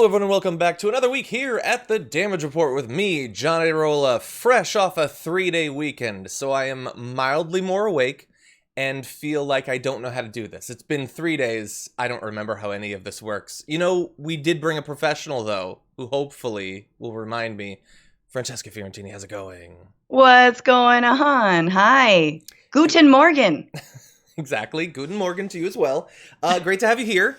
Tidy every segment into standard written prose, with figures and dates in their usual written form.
Hello everyone and welcome back to another week here at the Damage Report with me, John Iadarola, fresh off a 3-day weekend, so I am mildly more awake and feel like I don't know how to do this. It's been 3 days, I don't remember how any of this works. You know, we did bring a professional though, who hopefully will remind me. Francesca Fiorentini, how's it going? What's going on? Hi. Guten Morgen. Exactly, Guten Morgen to you as well. Great to have you here.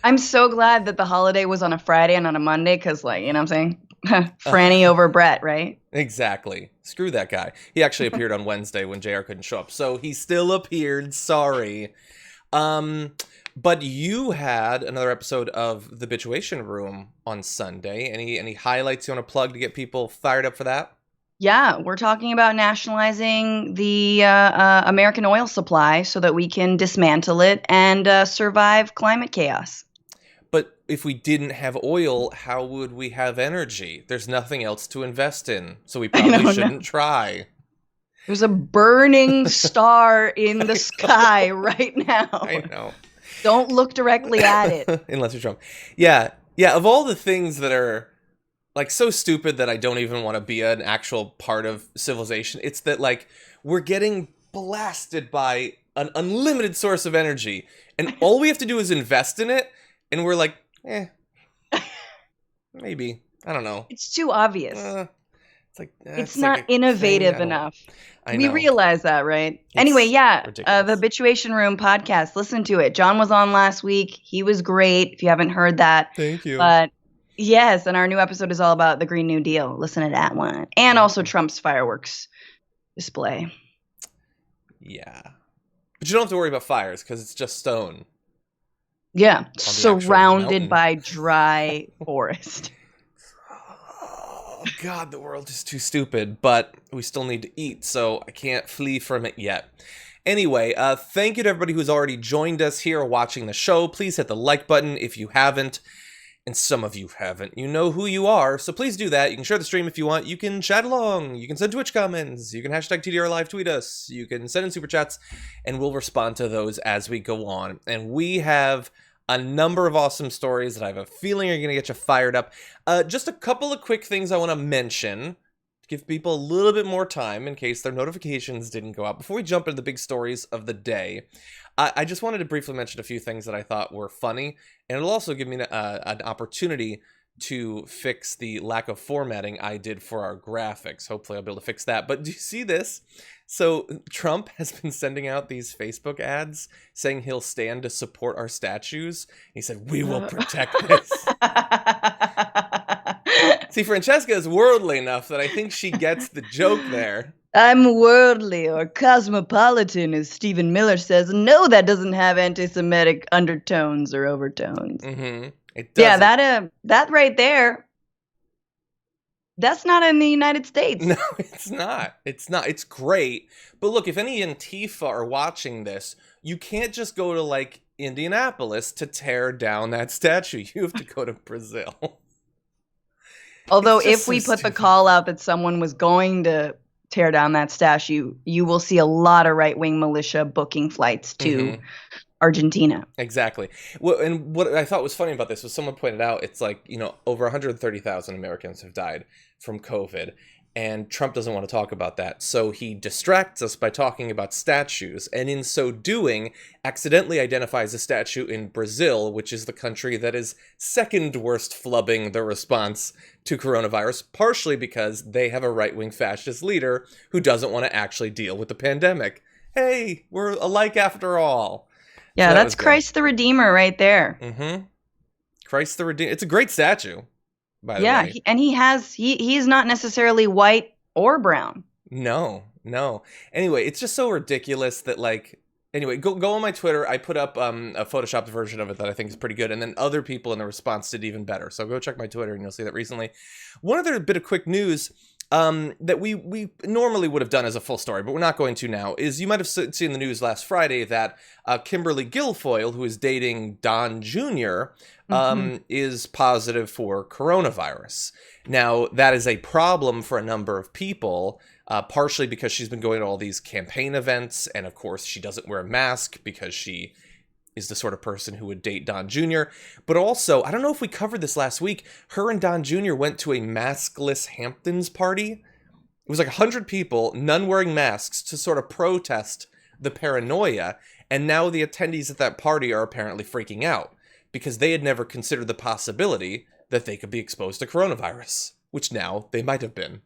I'm so glad that the holiday was on a Friday and not a Monday because, like, you know what I'm saying? Franny over Brett, right? Exactly. Screw that guy. He actually appeared on Wednesday when JR couldn't show up. So he still appeared. Sorry. But you had another episode of the Bitchuation Room on Sunday. Any highlights you want to plug to get people fired up for that? Yeah, we're talking about nationalizing the American oil supply so that we can dismantle it and survive climate chaos. But if we didn't have oil, how would we have energy? There's nothing else to invest in, so we probably shouldn't try. There's a burning star in the sky right now. I know. Don't look directly at it. Unless you're Trump. Yeah, of all the things that are, like, so stupid that I don't even want to be an actual part of civilization, it's that, like, we're getting blasted by an unlimited source of energy, and all we have to do is invest in it. And we're like, maybe. I don't know. It's too obvious. It's not innovative enough. We realize that, right? Anyway, the Bitchuation Room podcast, listen to it. John was on last week. He was great, if you haven't heard that. Thank you. But yes, and our new episode is all about the Green New Deal. Listen to that one. And also Trump's fireworks display. Yeah. But you don't have to worry about fires because it's just stone. Yeah, surrounded by dry forest. Oh, God, the world is too stupid, but we still need to eat, so I can't flee from it yet. Anyway, thank you to everybody who's already joined us here watching the show. Please hit the like button if you haven't, and some of you haven't. You know who you are, so please do that. You can share the stream if you want. You can chat along. You can send Twitch comments. You can hashtag TDR live tweet us. You can send in super chats, and we'll respond to those as we go on. And we have a number of awesome stories that I have a feeling are going to get you fired up. Just a couple of quick things I want to mention to give people a little bit more time in case their notifications didn't go out. Before we jump into the big stories of the day, I just wanted to briefly mention a few things that I thought were funny, and it'll also give me an opportunity to fix the lack of formatting I did for our graphics. Hopefully I'll be able to fix that. But do you see this? So Trump has been sending out these Facebook ads saying he'll stand to support our statues. He said, "We will protect this." See, Francesca is worldly enough that I think she gets the joke there. I'm worldly or cosmopolitan, as Stephen Miller says. No, that doesn't have anti-Semitic undertones or overtones. Mm-hmm. It doesn't. Yeah, that right there, that's not in the United States. No, it's not. It's great. But look, if any Antifa are watching this, you can't just go to, like, Indianapolis to tear down that statue. You have to go to Brazil. Although if we put the call out that someone was going to tear down that statue, you will see a lot of right-wing militia booking flights to Argentina. Exactly. And what I thought was funny about this was someone pointed out, it's like, you know, over 130,000 Americans have died from COVID, and Trump doesn't want to talk about that. So he distracts us by talking about statues, and in so doing, accidentally identifies a statue in Brazil, which is the country that is second worst flubbing the response to coronavirus, partially because they have a right-wing fascist leader who doesn't want to actually deal with the pandemic. Hey, we're alike after all. Yeah, so that's Christ the Redeemer right there. Mm-hmm. Christ the Redeemer. It's a great statue, by the way. Yeah, he's not necessarily white or brown. No. Anyway, it's just so ridiculous that, like, anyway, go on my Twitter. I put up a photoshopped version of it that I think is pretty good, and then other people in the response did even better. So go check my Twitter and you'll see that recently. One other bit of quick news that we normally would have done as a full story, but we're not going to now, is you might have seen the news last Friday that Kimberly Guilfoyle, who is dating Don Jr., is positive for coronavirus. Now, that is a problem for a number of people, partially because she's been going to all these campaign events, and of course she doesn't wear a mask because she is the sort of person who would date Don Jr. But also, I don't know if we covered this last week, her and Don Jr. went to a maskless Hamptons party. It was like 100 people, none wearing masks, to sort of protest the paranoia. And now the attendees at that party are apparently freaking out because they had never considered the possibility that they could be exposed to coronavirus, which now they might have been.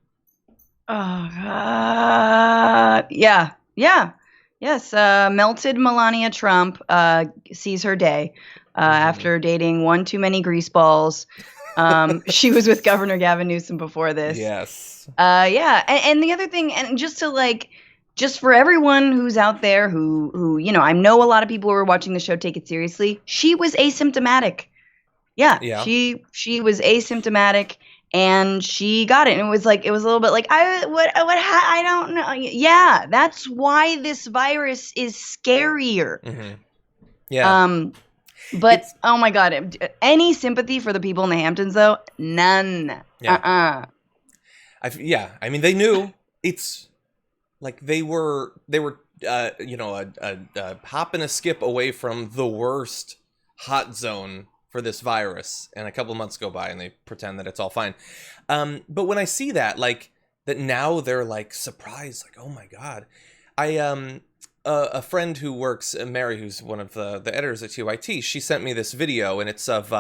Oh, God. Yeah. Yes. Melted Melania Trump sees her day after dating one too many greaseballs. She was with Governor Gavin Newsom before this. Yes. Yeah. And the other thing, and just for everyone who's out there who, I know a lot of people who are watching the show take it seriously. She was asymptomatic. Yeah. She was asymptomatic and she got it. And it was a little bit like, I don't know. Yeah. That's why this virus is scarier. Mm-hmm. Yeah. But oh my God, any sympathy for the people in the Hamptons though? None. Yeah. I mean, they knew. It's like they were a hop and a skip away from the worst hot zone for this virus, and a couple of months go by and they pretend that it's all fine. But when I see that, that now they're surprised, oh my God. A friend who works, Mary, who's one of the editors at TYT, she sent me this video, and it's of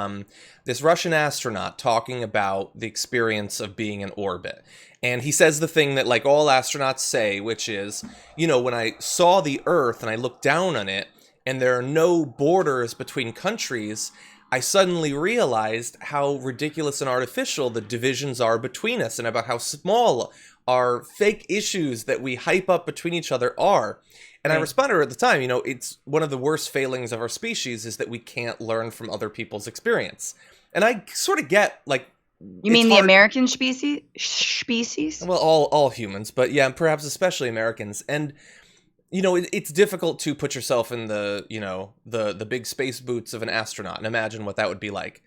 this Russian astronaut talking about the experience of being in orbit. And he says the thing that all astronauts say, which is, when I saw the Earth and I looked down on it and there are no borders between countries, I suddenly realized how ridiculous and artificial the divisions are between us and about how small our fake issues that we hype up between each other are. And I responded at the time, it's one of the worst failings of our species is that we can't learn from other people's experience. And I sort of get, You mean the American species? Well, all humans, but yeah, perhaps especially Americans. And, it's difficult to put yourself in the big space boots of an astronaut and imagine what that would be like.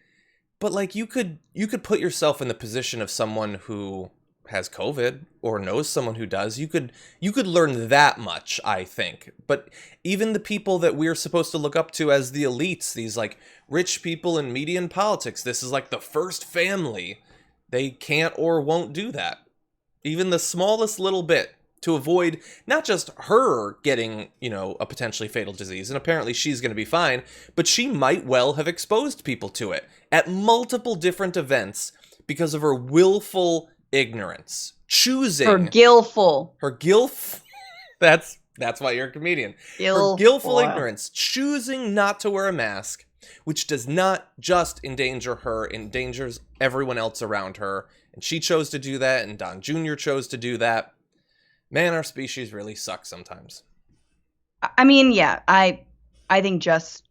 But you could put yourself in the position of someone who has COVID or knows someone who does. You could learn that much, I think. But even the people that we're supposed to look up to as the elites, these rich people in media and politics, this is the first family. They can't or won't do that. Even the smallest little bit to avoid not just her getting, a potentially fatal disease, and apparently she's going to be fine, but she might well have exposed people to it at multiple different events because of her willful ignorance. Choosing her gilful. That's why you're a comedian. Her gilful ignorance, choosing not to wear a mask, which does not just endanger her, endangers everyone else around her. And she chose to do that, and Don Jr. chose to do that. Man, our species really sucks sometimes. I mean, yeah, I think just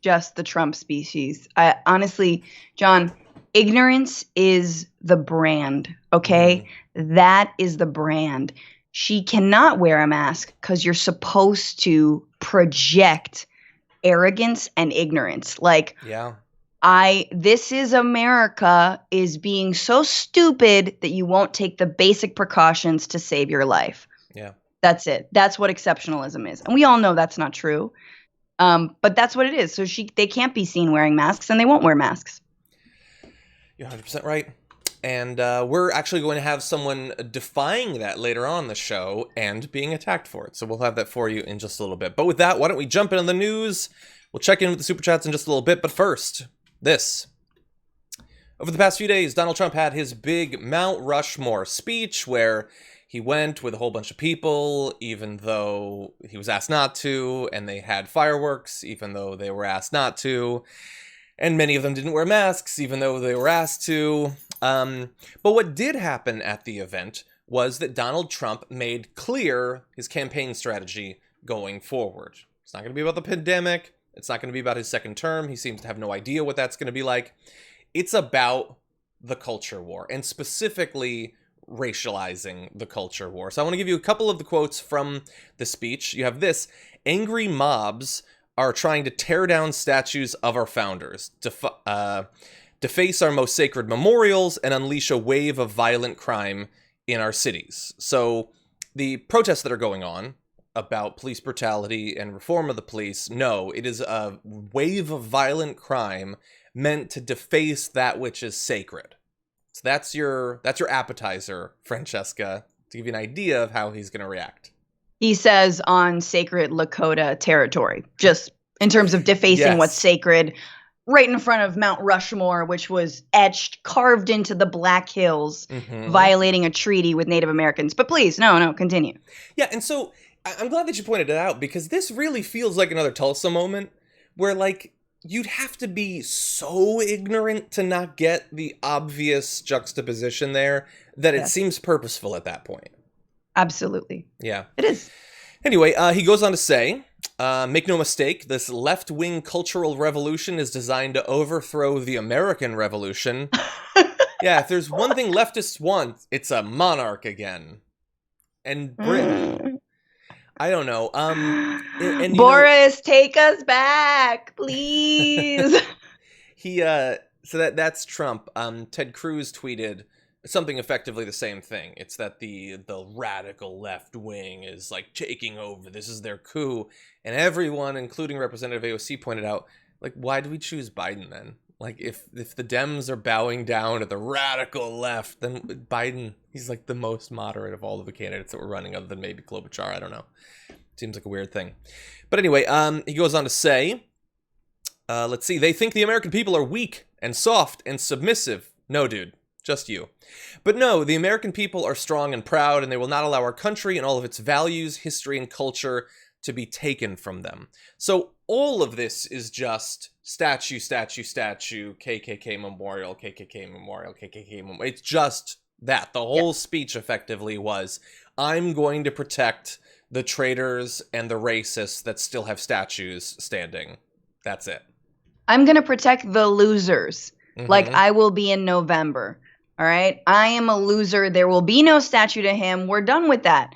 the Trump species. Honestly, John, ignorance is the brand, okay? Mm-hmm. That is the brand. She cannot wear a mask because you're supposed to project arrogance and ignorance. Yeah. This is America is being so stupid that you won't take the basic precautions to save your life. Yeah. That's it. That's what exceptionalism is. And we all know that's not true. But that's what it is. So they can't be seen wearing masks and they won't wear masks. You're 100% right. And we're actually going to have someone defying that later on in the show and being attacked for it. So we'll have that for you in just a little bit. But with that, why don't we jump into the news? We'll check in with the Super Chats in just a little bit. But first, this. Over the past few days, Donald Trump had his big Mount Rushmore speech where he went with a whole bunch of people, even though he was asked not to, and they had fireworks, even though they were asked not to. And many of them didn't wear masks, even though they were asked to. But what did happen at the event was that Donald Trump made clear his campaign strategy going forward. It's not going to be about the pandemic. It's not going to be about his second term. He seems to have no idea what that's going to be like. It's about the culture war, and specifically racializing the culture war. So I want to give you a couple of the quotes from the speech. You have this: angry mobs are trying to tear down statues of our founders, deface our most sacred memorials, and unleash a wave of violent crime in our cities. So the protests that are going on about police brutality and reform of the police. No, it is a wave of violent crime meant to deface that which is sacred. So that's your appetizer, Francesca, to give you an idea of how he's going to react. He says on sacred Lakota territory, just in terms of defacing what's sacred, right in front of Mount Rushmore, which was carved into the Black Hills, violating a treaty with Native Americans. But please, no, continue. Yeah, and so I'm glad that you pointed it out, because this really feels like another Tulsa moment where, like, you'd have to be so ignorant to not get the obvious juxtaposition there that it seems purposeful at that point. Absolutely. Yeah. It is. Anyway, he goes on to say, make no mistake, this left-wing cultural revolution is designed to overthrow the American Revolution. Yeah, if there's one thing leftists want, it's a monarch again. And Britain. I don't know. And Boris, take us back, please. So that's Trump. Ted Cruz tweeted something effectively the same thing. It's that the radical left wing is like taking over. This is their coup. And everyone, including Representative AOC, pointed out, like, why do we choose Biden then? Like, if the Dems are bowing down to the radical left, then Biden, he's like the most moderate of all of the candidates that were running, other than maybe Klobuchar. I don't know. Seems like a weird thing. But anyway, he goes on to say, let's see, they think the American people are weak and soft and submissive. No, dude. Just you. But no, the American people are strong and proud, and they will not allow our country and all of its values, history, and culture to be taken from them. So all of this is just statue, KKK memorial, KKK memorial, KKK memorial. It's just that. The whole speech effectively was, I'm going to protect the traitors and the racists that still have statues standing. That's it. I'm going to protect the losers, like I will be in November. All right? I am a loser. There will be no statue to him. We're done with that.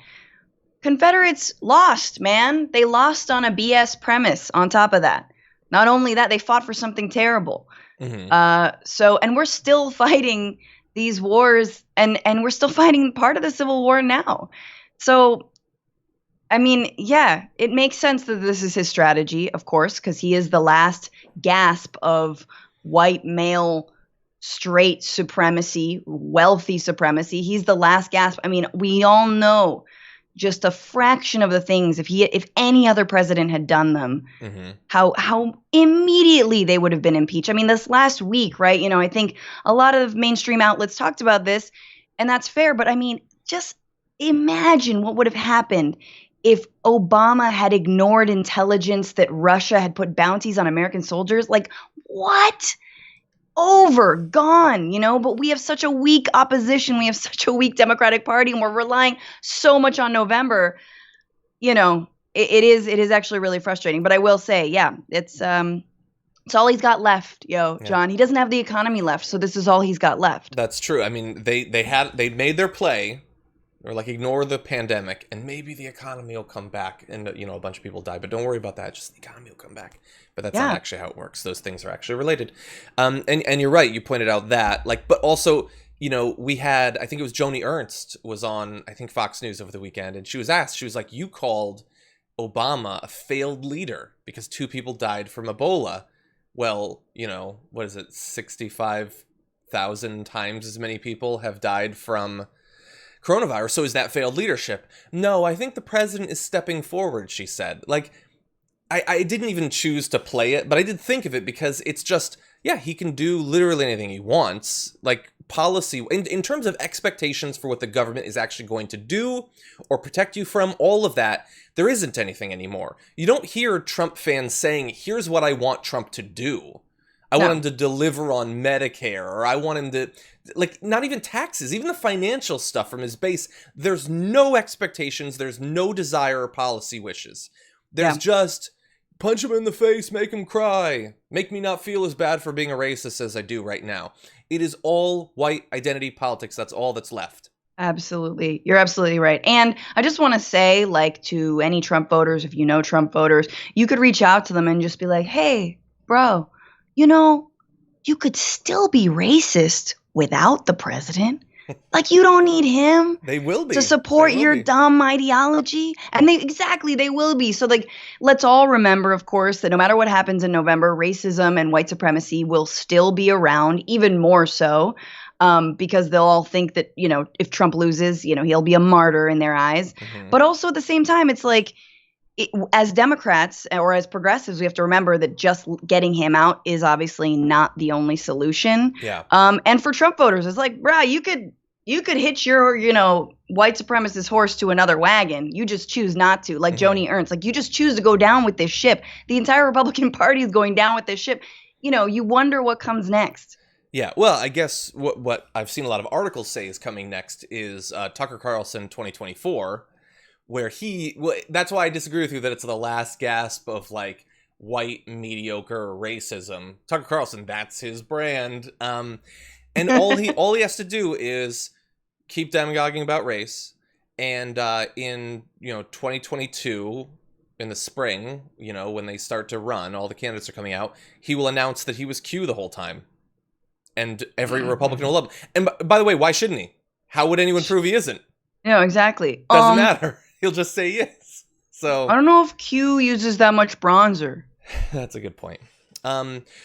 Confederates lost, man. They lost on a BS premise on top of that. Not only that, they fought for something terrible. And we're still fighting these wars, and we're still fighting part of the Civil War now. So, I mean, yeah, it makes sense that this is his strategy, of course, because he is the last gasp of white male straight supremacy, wealthy supremacy. He's the last gasp. I mean, we all know just a fraction of the things, if any other president had done them, how immediately they would have been impeached. I mean, this last week, right? You know, I think a lot of mainstream outlets talked about this, and that's fair. But I mean, just imagine what would have happened if Obama had ignored intelligence that Russia had put bounties on American soldiers. Like, what? Over, gone, you know, but we have such a weak opposition. We have such a weak Democratic Party, and we're relying so much on November. You know, it is actually really frustrating. But I will say, yeah, it's all he's got left, John. He doesn't have the economy left, so this is all he's got left. That's true. I mean, they made their play, or like ignore the pandemic, and maybe the economy will come back, and a bunch of people die. But don't worry about that. Just the economy will come back. But that's not actually how it works. Those things are actually related. And you're right. You pointed out that, like, but also, we had, I think it was Joni Ernst was on, I think, Fox News over the weekend. And she was asked, she was like, you called Obama a failed leader because 2 people died from Ebola. Well, what is it? 65,000 times as many people have died from coronavirus. So is that failed leadership? No, I think the president is stepping forward, she said. Like, I didn't even choose to play it, but I did think of it because it's just, he can do literally anything he wants. Like, policy, in terms of expectations for what the government is actually going to do or protect you from, all of that, there isn't anything anymore. You don't hear Trump fans saying, here's what I want Trump to do. I want him to deliver on Medicare, or I want him to, like, not even taxes, even the financial stuff from his base. There's no expectations. There's no desire or policy wishes. There's just punch him in the face, make him cry, make me not feel as bad for being a racist as I do right now. It is all white identity politics. That's all that's left. Absolutely. You're absolutely right. And I just want to say, like, to any Trump voters, if you know Trump voters, you could reach out to them and just be like, hey, bro, you could still be racist without the president. Like, you don't need him They will be to support your be. dumb ideology. And they will be. So, like, let's all remember, of course, that no matter what happens in November, racism and white supremacy will still be around, even more so, because they'll all think that, if Trump loses, he'll be a martyr in their eyes. Mm-hmm. But also at the same time, it's like, as Democrats or as progressives, we have to remember that just getting him out is obviously not the only solution. Yeah. And for Trump voters, it's like, bruh, you could hitch your, white supremacist horse to another wagon. You just choose not to. Like Joni Ernst, like, you just choose to go down with this ship. The entire Republican Party is going down with this ship. You wonder what comes next. Yeah, well, I guess what I've seen a lot of articles say is coming next is Tucker Carlson 2024, where that's why I disagree with you that it's the last gasp of, like, white mediocre racism. Tucker Carlson, that's his brand. And all he has to do is keep demagoguing about race. And in 2022, in the spring, when they start to run, all the candidates are coming out, he will announce that he was Q the whole time. And every Republican will love him. And by the way, why shouldn't he? How would anyone prove he isn't? No, exactly. Doesn't matter. He'll just say yes. So I don't know if Q uses that much bronzer. That's a good point.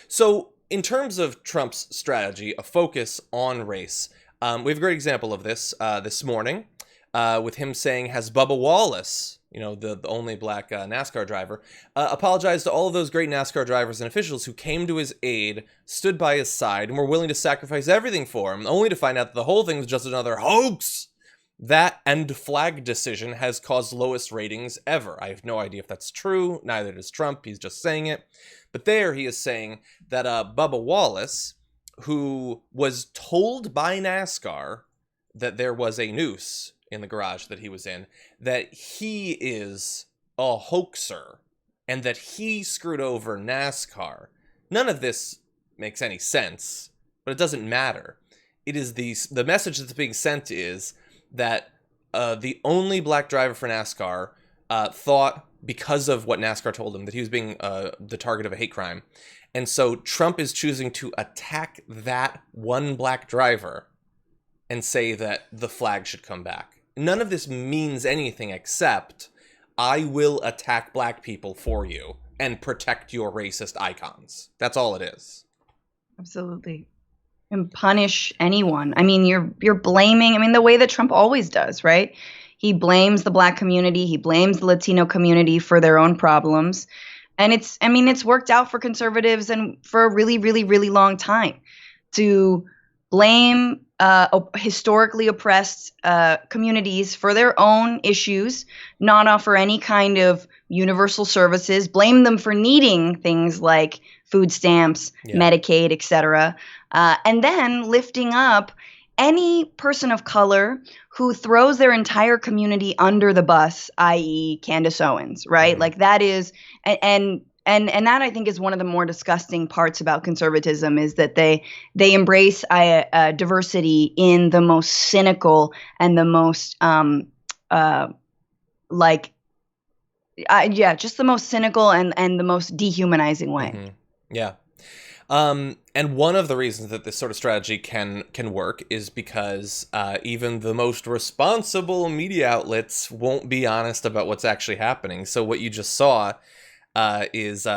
So in terms of Trump's strategy, a focus on race, we have a great example of this this morning with him saying, has Bubba Wallace, the only black NASCAR driver, apologized to all of those great NASCAR drivers and officials who came to his aid, stood by his side, and were willing to sacrifice everything for him, only to find out that the whole thing was just another hoax. That end flag decision has caused lowest ratings ever. I have no idea if that's true. Neither does Trump. He's just saying it. But there he is saying that Bubba Wallace, who was told by NASCAR that there was a noose in the garage that he was in, that he is a hoaxer and that he screwed over NASCAR. None of this makes any sense, but it doesn't matter. It is the message that's being sent is that the only black driver for NASCAR thought, because of what NASCAR told him, that he was being the target of a hate crime. And so Trump is choosing to attack that one black driver and say that the flag should come back. None of this means anything except, I will attack black people for you and protect your racist icons. That's all it is. Absolutely. And punish anyone. I mean, you're blaming, the way that Trump always does, right? He blames the black community, he blames the Latino community for their own problems. And it's worked out for conservatives and for a really, really, really long time to blame historically oppressed communities for their own issues, not offer any kind of universal services, blame them for needing things like food stamps, Medicaid, etc., and then lifting up any person of color who throws their entire community under the bus, i.e. Candace Owens, right? Like that is, and that I think is one of the more disgusting parts about conservatism is that they embrace diversity in the most cynical and the most just the most cynical and the most dehumanizing way. Mm-hmm. Yeah. And one of the reasons that this sort of strategy can work is because even the most responsible media outlets won't be honest about what's actually happening. So what you just saw is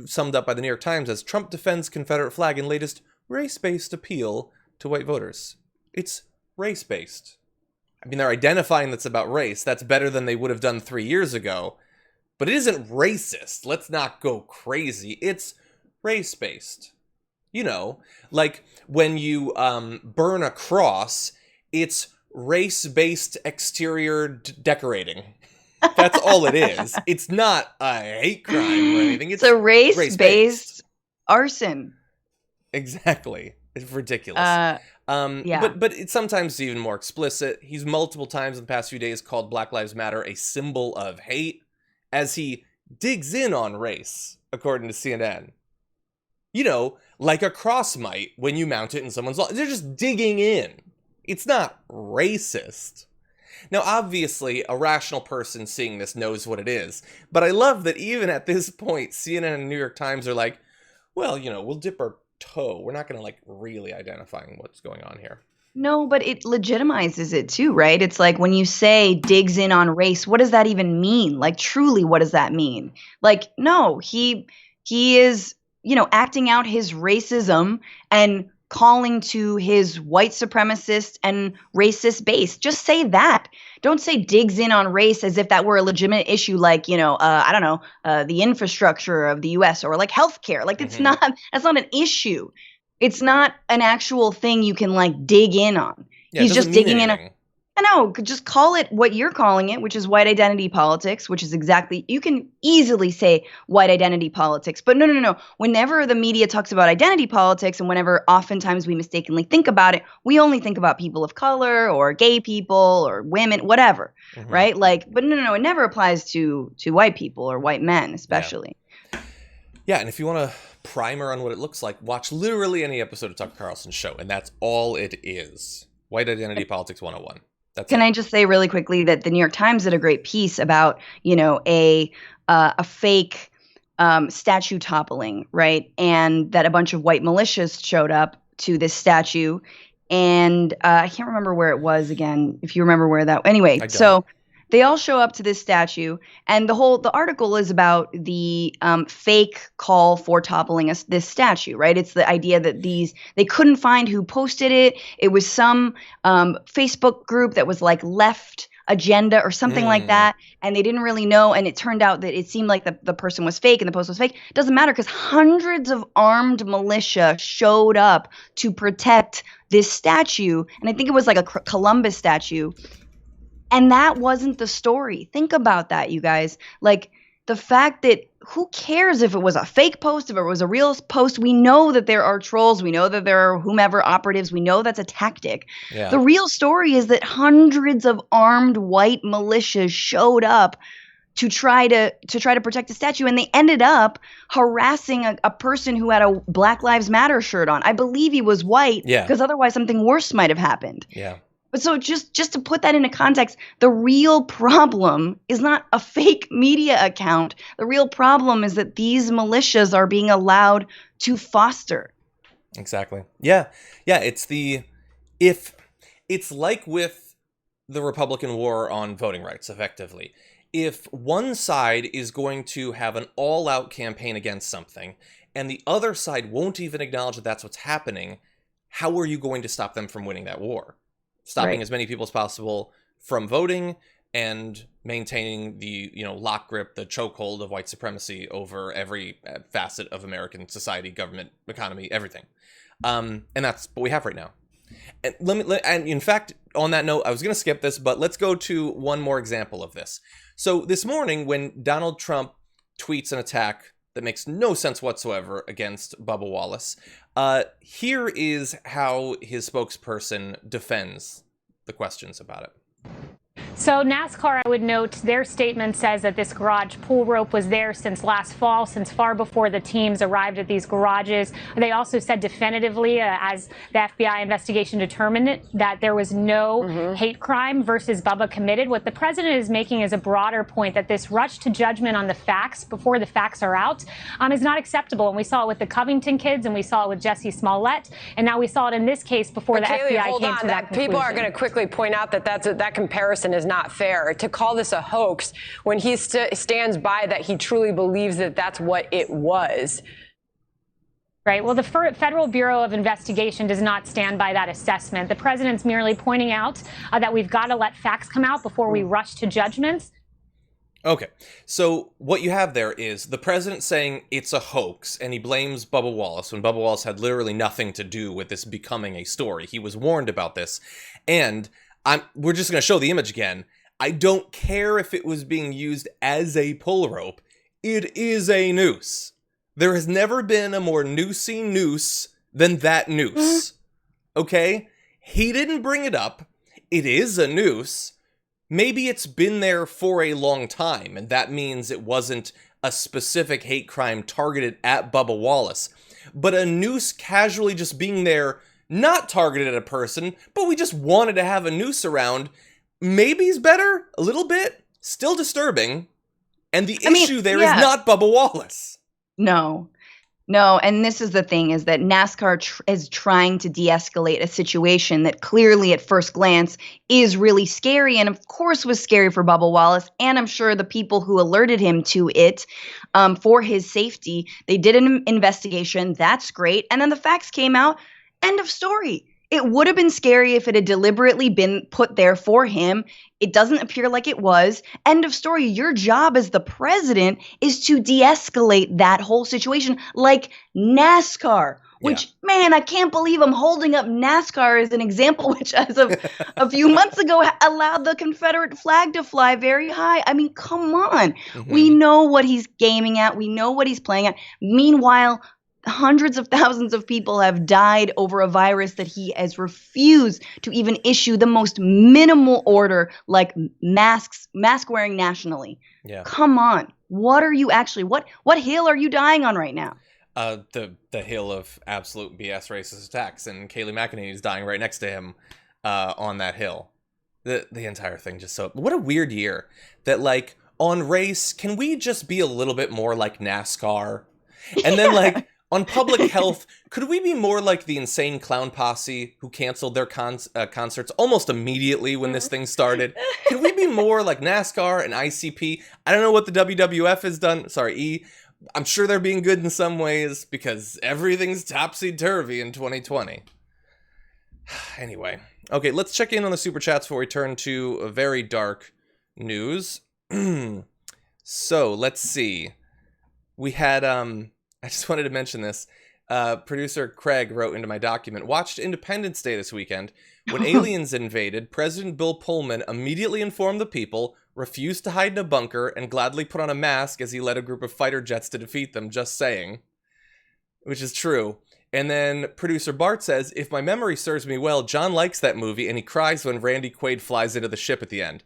summed up by the New York Times as Trump defends Confederate flag in latest race-based appeal to white voters. It's race-based. I mean, they're identifying that's about race. That's better than they would have done 3 years ago. But it isn't racist. Let's not go crazy. It's race-based. Like when you burn a cross, it's race-based exterior decorating. That's all it is. It's not a hate crime or anything. It's a race-based arson. Exactly. It's ridiculous. Yeah. But it's sometimes even more explicit. He's multiple times in the past few days called Black Lives Matter a symbol of hate as he digs in on race, according to CNN. Like a cross might when you mount it in someone's lawn. They're just digging in. It's not racist. Now, obviously, a rational person seeing this knows what it is. But I love that even at this point, CNN and New York Times are like, well, we'll dip our toe. We're not going to, really identifying what's going on here. No, but it legitimizes it too, right? It's like when you say digs in on race, what does that even mean? Like truly, what does that mean? Like, no, he is, acting out his racism and calling to his white supremacist and racist base. Just say that. Don't say digs in on race as if that were a legitimate issue, like, I don't know, the infrastructure of the US or like healthcare. Like that's not an issue. It's not an actual thing you can like dig in on. Yeah, He's just digging in. I know, just call it what you're calling it, which is white identity politics, which is exactly, you can easily say white identity politics. But no. Whenever the media talks about identity politics and whenever oftentimes we mistakenly think about it, we only think about people of color or gay people or women, whatever, right? Like, but no, it never applies to white people or white men, especially. Yeah, and if you want a primer on what it looks like, watch literally any episode of Tucker Carlson's show, and that's all it is. White Identity Politics 101. Can I just say really quickly that the New York Times did a great piece about, a fake statue toppling, right? And that a bunch of white militias showed up to this statue. And I can't remember where it was again, if you remember where that. Anyway, so they all show up to this statue, and the article is about the fake call for toppling this statue, right? It's the idea that they couldn't find who posted it. It was some Facebook group that was like left agenda or something like that, and they didn't really know, and it turned out that it seemed like the person was fake and the post was fake. It doesn't matter because hundreds of armed militia showed up to protect this statue, and I think it was like a Columbus statue. And that wasn't the story. Think about that, you guys. Like the fact that who cares if it was a fake post, if it was a real post? We know that there are trolls. We know that there are whomever operatives. We know that's a tactic. Yeah. The real story is that hundreds of armed white militias showed up to try to protect the statue, and they ended up harassing a person who had a Black Lives Matter shirt on. I believe he was white, because otherwise something worse might have happened. Yeah. But so just to put that into context, the real problem is not a fake media account. The real problem is that these militias are being allowed to foster. Exactly. Yeah. It's like with the Republican war on voting rights, effectively. If one side is going to have an all-out campaign against something, and the other side won't even acknowledge that that's what's happening, how are you going to stop them from winning that war? Stopping as many people as possible from voting and maintaining the, lock grip, the chokehold of white supremacy over every facet of American society, government, economy, everything. And that's what we have right now. And and in fact, on that note, I was going to skip this, but let's go to one more example of this. So this morning, when Donald Trump tweets an attack that makes no sense whatsoever against Bubba Wallace, here is how his spokesperson defends the questions about it. So NASCAR, I would note, their statement says that this garage pool rope was there since last fall, since far before the teams arrived at these garages. They also said definitively, as the FBI investigation determined it, that there was no hate crime versus Bubba committed. What the president is making is a broader point that this rush to judgment on the facts before the facts are out is not acceptable. And we saw it with the Covington kids, and we saw it with Jesse Smollett, and now we saw it in this case before the FBI came to that conclusion. People are going to quickly point out that that comparison is not fair. To call this a hoax when he stands by that he truly believes that that's what it was. Right. Well, the Federal Bureau of Investigation does not stand by that assessment. The president's merely pointing out that we've got to let facts come out before we rush to judgments. Okay, so what you have there is the president saying it's a hoax, and he blames Bubba Wallace when Bubba Wallace had literally nothing to do with this becoming a story. He was warned about this, and we're just going to show the image again. I don't care if it was being used as a pull rope. It is a noose. There has never been a more noosey noose than that noose. Okay? He didn't bring it up. It is a noose. Maybe it's been there for a long time, and that means it wasn't a specific hate crime targeted at Bubba Wallace. But a noose casually just being there, not targeted at a person, but we just wanted to have a noose around, maybe's better, a little bit, still disturbing. And the issue there is not Bubba Wallace. No. No, and this is the thing, is that NASCAR is trying to de-escalate a situation that clearly at first glance is really scary, and of course was scary for Bubba Wallace, and I'm sure the people who alerted him to it for his safety. They did an investigation. That's great. And then the facts came out. End of story. It would have been scary if it had deliberately been put there for him. It doesn't appear like it was. End of story. Your job as the president is to de-escalate that whole situation, like NASCAR, which, man, I can't believe I'm holding up NASCAR as an example, which as of a few months ago allowed the Confederate flag to fly very high. I mean, come on. Mm-hmm. We know what he's gaming at. We know what he's playing at. Meanwhile, hundreds of thousands of people have died over a virus that he has refused to even issue the most minimal order, like mask wearing nationally. Yeah. Come on. What are you actually, what hill are you dying on right now? The hill of absolute BS racist attacks, and Kayleigh McEnany is dying right next to him on that hill. The entire thing just so, what a weird year that, like, on race, can we just be a little bit more like NASCAR? And then like, on public health, could we be more like the Insane Clown Posse who canceled their concerts almost immediately when this thing started? Can we be more like NASCAR and ICP? I don't know what the WWF has done. Sorry, E. I'm sure they're being good in some ways because everything's topsy-turvy in 2020. Anyway. Okay, let's check in on the Super Chats before we turn to a very dark news. So, let's see. We had, I just wanted to mention this. Producer Craig wrote into my document, watched Independence Day this weekend. When aliens invaded, President Bill Pullman immediately informed the people, refused to hide in a bunker, and gladly put on a mask as he led a group of fighter jets to defeat them, just saying. Which is true. And then producer Bart says, if my memory serves me well, John likes that movie, and he cries when Randy Quaid flies into the ship at the end.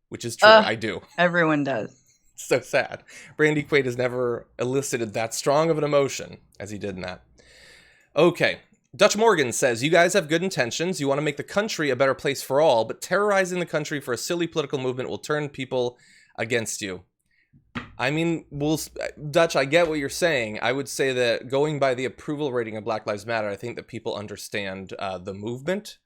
Which is true, I do. Everyone does. So sad. Randy Quaid has never elicited that strong of an emotion as he did in that. Okay. Dutch Morgan says, you guys have good intentions. You want to make the country a better place for all, but terrorizing the country for a silly political movement will turn people against you. I mean, Dutch, I get what you're saying. I would say that going by the approval rating of Black Lives Matter, I think that people understand the movement.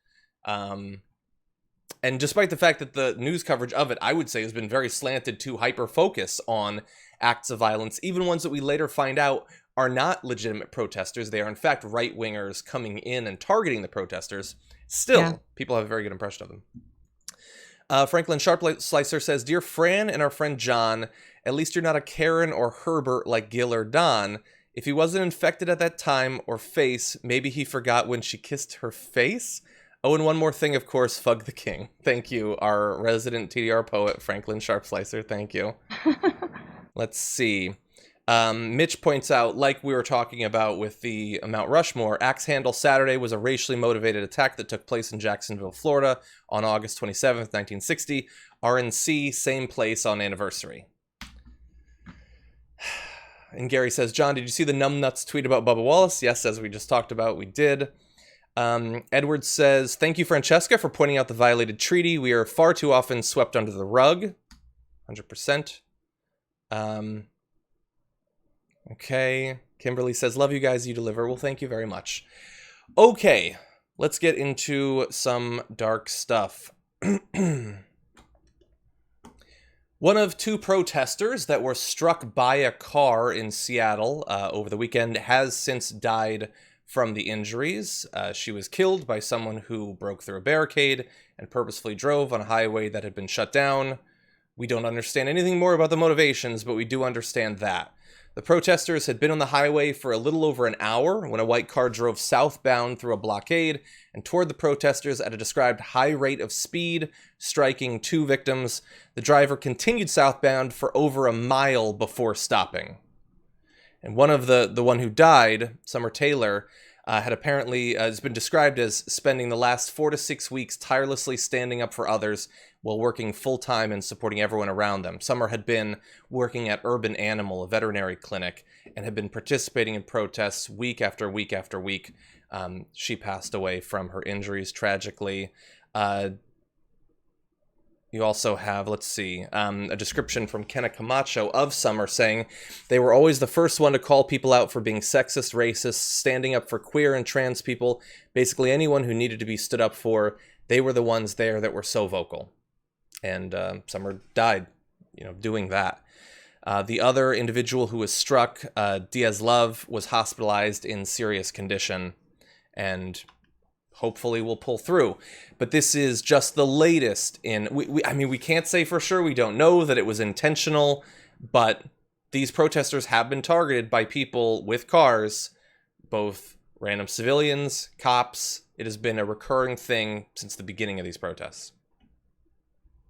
And despite the fact that the news coverage of it, I would say, has been very slanted to hyper-focus on acts of violence, even ones that we later find out are not legitimate protesters. They are, in fact, right-wingers coming in and targeting the protesters. Still, people have a very good impression of them. Franklin Sharp-Slicer says, Dear Fran and our friend John, at least you're not a Karen or Herbert like Gil or Don. If he wasn't infected at that time or face, maybe he forgot when she kissed her face? Oh, and one more thing, of course, Fug the King. Thank you, our resident TDR poet, Franklin Sharp-Slicer. Thank you. Let's see. Mitch points out, like we were talking about with the Mount Rushmore, Axe Handle Saturday was a racially motivated attack that took place in Jacksonville, Florida on August 27th, 1960. RNC, same place on anniversary. And Gary says, John, did you see the numbnuts tweet about Bubba Wallace? Yes, as we just talked about, we did. Edward says, thank you, Francesca, for pointing out the violated treaty. We are far too often swept under the rug. 100%. Okay. Kimberly says, love you guys, you deliver. Well, thank you very much. Okay. Let's get into some dark stuff. One of two protesters that were struck by a car in Seattle over the weekend has since died from the injuries. She was killed by someone who broke through a barricade and purposefully drove on a highway that had been shut down. We don't understand anything more about the motivations, but we do understand that. The protesters had been on the highway for a little over an hour when a white car drove southbound through a blockade and toward the protesters at a described high rate of speed, striking two victims. The driver continued southbound for over a mile before stopping. And one of the one who died, Summer Taylor, had apparently has been described as spending the last 4 to 6 weeks tirelessly standing up for others while working full-time and supporting everyone around them. Summer had been working at Urban Animal, a veterinary clinic, and had been participating in protests week after week after week. She passed away from her injuries, tragically. You also have, let's see, a description from Kenna Camacho of Summer saying, they were always the first one to call people out for being sexist, racist, standing up for queer and trans people. Basically anyone who needed to be stood up for, they were the ones there that were so vocal. And Summer died, doing that. The other individual who was struck, Diaz Love, was hospitalized in serious condition and hopefully will pull through. But this is just the latest in... we can't say for sure. We don't know that it was intentional, but these protesters have been targeted by people with cars, both random civilians, cops. It has been a recurring thing since the beginning of these protests.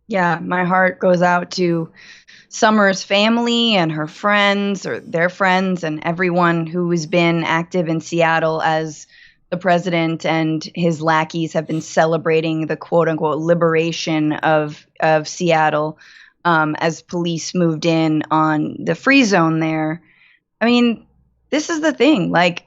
Yeah, my heart goes out to Summer's family and her friends, or their friends, and everyone who has been active in Seattle as the president and his lackeys have been celebrating the quote-unquote liberation of Seattle as police moved in on the free zone there. I mean, this is the thing. Like,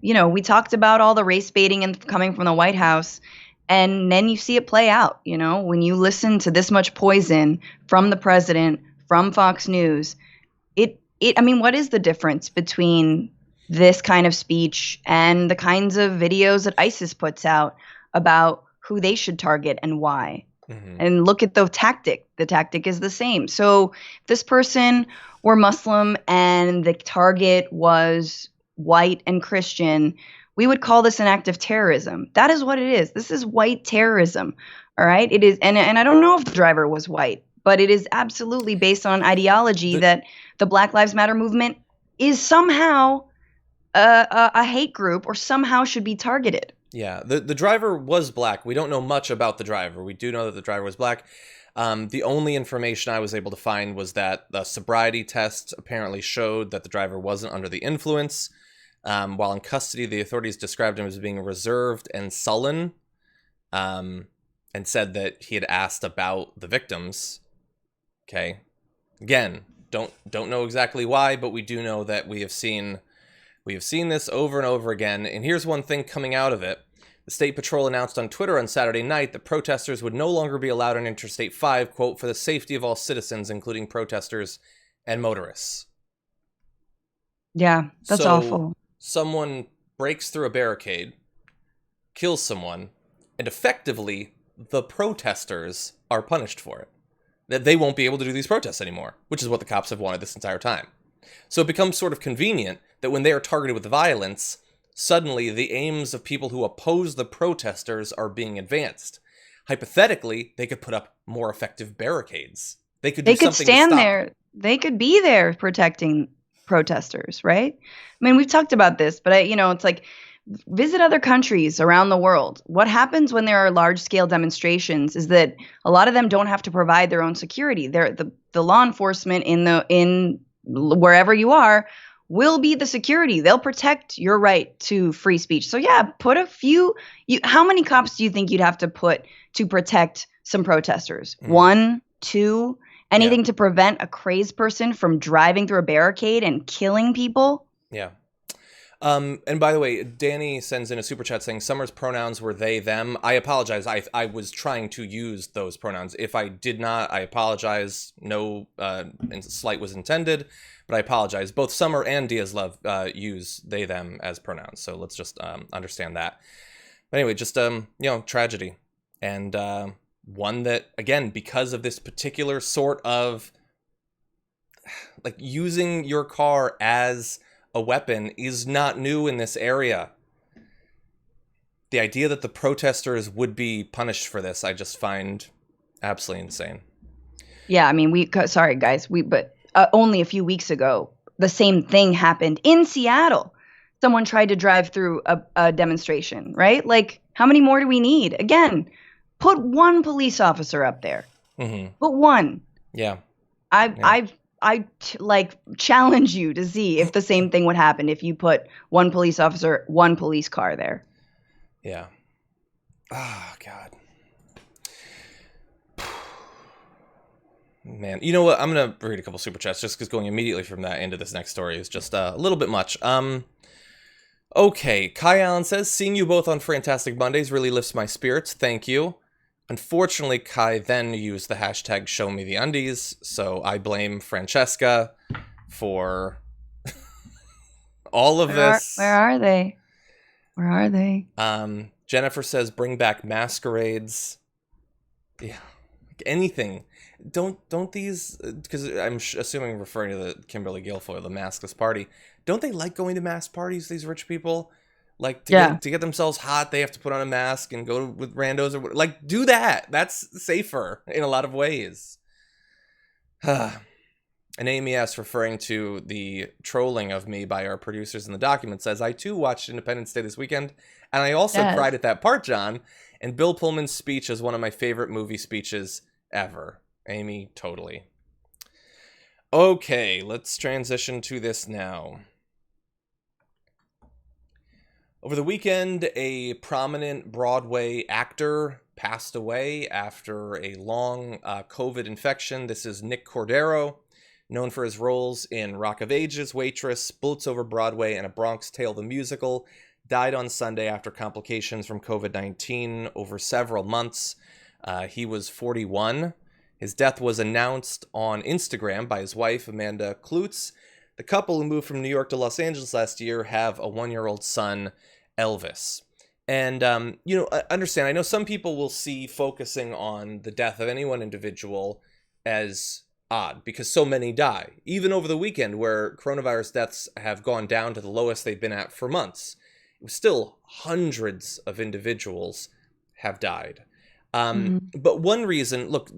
we talked about all the race baiting and coming from the White House, and then you see it play out. When you listen to this much poison from the president, from Fox News, what is the difference between this kind of speech and the kinds of videos that ISIS puts out about who they should target and why? Mm-hmm. And look at the tactic. The tactic is the same. So if this person were Muslim and the target was white and Christian, we would call this an act of terrorism. That is what it is. This is white terrorism. All right. It is. And I don't know if the driver was white, but it is absolutely based on ideology that the Black Lives Matter movement is somehow a hate group or somehow should be targeted. Yeah, the driver was black. We don't know much about the driver. We do know that the driver was black. The only information I was able to find was that the sobriety test apparently showed that the driver wasn't under the influence. While in custody, the authorities described him as being reserved and sullen, and said that he had asked about the victims. Okay, again, don't know exactly why, but we do know that we have seen this over and over again. And here's one thing coming out of it. The State Patrol announced on Twitter on Saturday night that protesters would no longer be allowed on Interstate 5, quote, for the safety of all citizens, including protesters and motorists. Yeah, that's awful. Someone breaks through a barricade, kills someone, and effectively the protesters are punished for it. That they won't be able to do these protests anymore, which is what the cops have wanted this entire time. So it becomes sort of convenient that when they are targeted with violence, suddenly the aims of people who oppose the protesters are being advanced. Hypothetically, they could put up more effective barricades. They could stand there. They could be there protecting protesters, right? I mean, we've talked about this, but it's like, visit other countries around the world. What happens when there are large-scale demonstrations is that a lot of them don't have to provide their own security. The law enforcement in wherever you are will be the security. They'll protect your right to free speech. So yeah, put a few. How many cops do you think you'd have to put to protect some protesters? 1, 2, anything to prevent a crazed person from driving through a barricade and killing people? Yeah. And by the way, Danny sends in a super chat saying Summer's pronouns were they, them. I apologize. I was trying to use those pronouns. If I did not, I apologize. No slight was intended, but I apologize. Both Summer and Diaz Love use they, them as pronouns. So let's just understand that. But anyway, just, tragedy. And one that, again, because of this particular sort of, like, using your car as a weapon is not new in this area. The idea that the protesters would be punished for this, I just find absolutely insane. Yeah, I mean, sorry guys, but only a few weeks ago, the same thing happened in Seattle. Someone tried to drive through a demonstration, right? Like, how many more do we need? Again, put one police officer up there. Mm-hmm. Put one. Yeah. I challenge you to see if the same thing would happen if you put one police officer, one police car there. Yeah. Oh, God. Man, you know what? I'm going to read a couple super chats just because going immediately from that into this next story is just a little bit much. Okay, Kai Allen says, seeing you both on Fantastic Mondays really lifts my spirits. Thank you. Unfortunately, Kai then used the hashtag #ShowMeTheUndies, so I blame Francesca for all of this. Where are they? Where are they? Jennifer says, bring back masquerades. Yeah, anything. Don't these, because I'm assuming referring to the Kimberly Guilfoyle, the maskless party. Don't they like going to mask parties, these rich people? Like, to get themselves hot, they have to put on a mask and go with randos, or like, do that. That's safer in a lot of ways. And Amy S., referring to the trolling of me by our producers in the document, says, I too watched Independence Day this weekend, and I also cried at that part, John. And Bill Pullman's speech is one of my favorite movie speeches ever. Amy, totally. Okay, let's transition to this now. Over the weekend, a prominent Broadway actor passed away after a long COVID infection. This is Nick Cordero, known for his roles in Rock of Ages, Waitress, Bullets Over Broadway, and A Bronx Tale the Musical. Died on Sunday after complications from COVID-19 over several months. He was 41. His death was announced on Instagram by his wife, Amanda Klutz. The couple, who moved from New York to Los Angeles last year, have a 1-year-old son, Elvis. And, understand, I know some people will see focusing on the death of any one individual as odd, because so many die. Even over the weekend, where coronavirus deaths have gone down to the lowest they've been at for months, still hundreds of individuals have died. But one reason, look,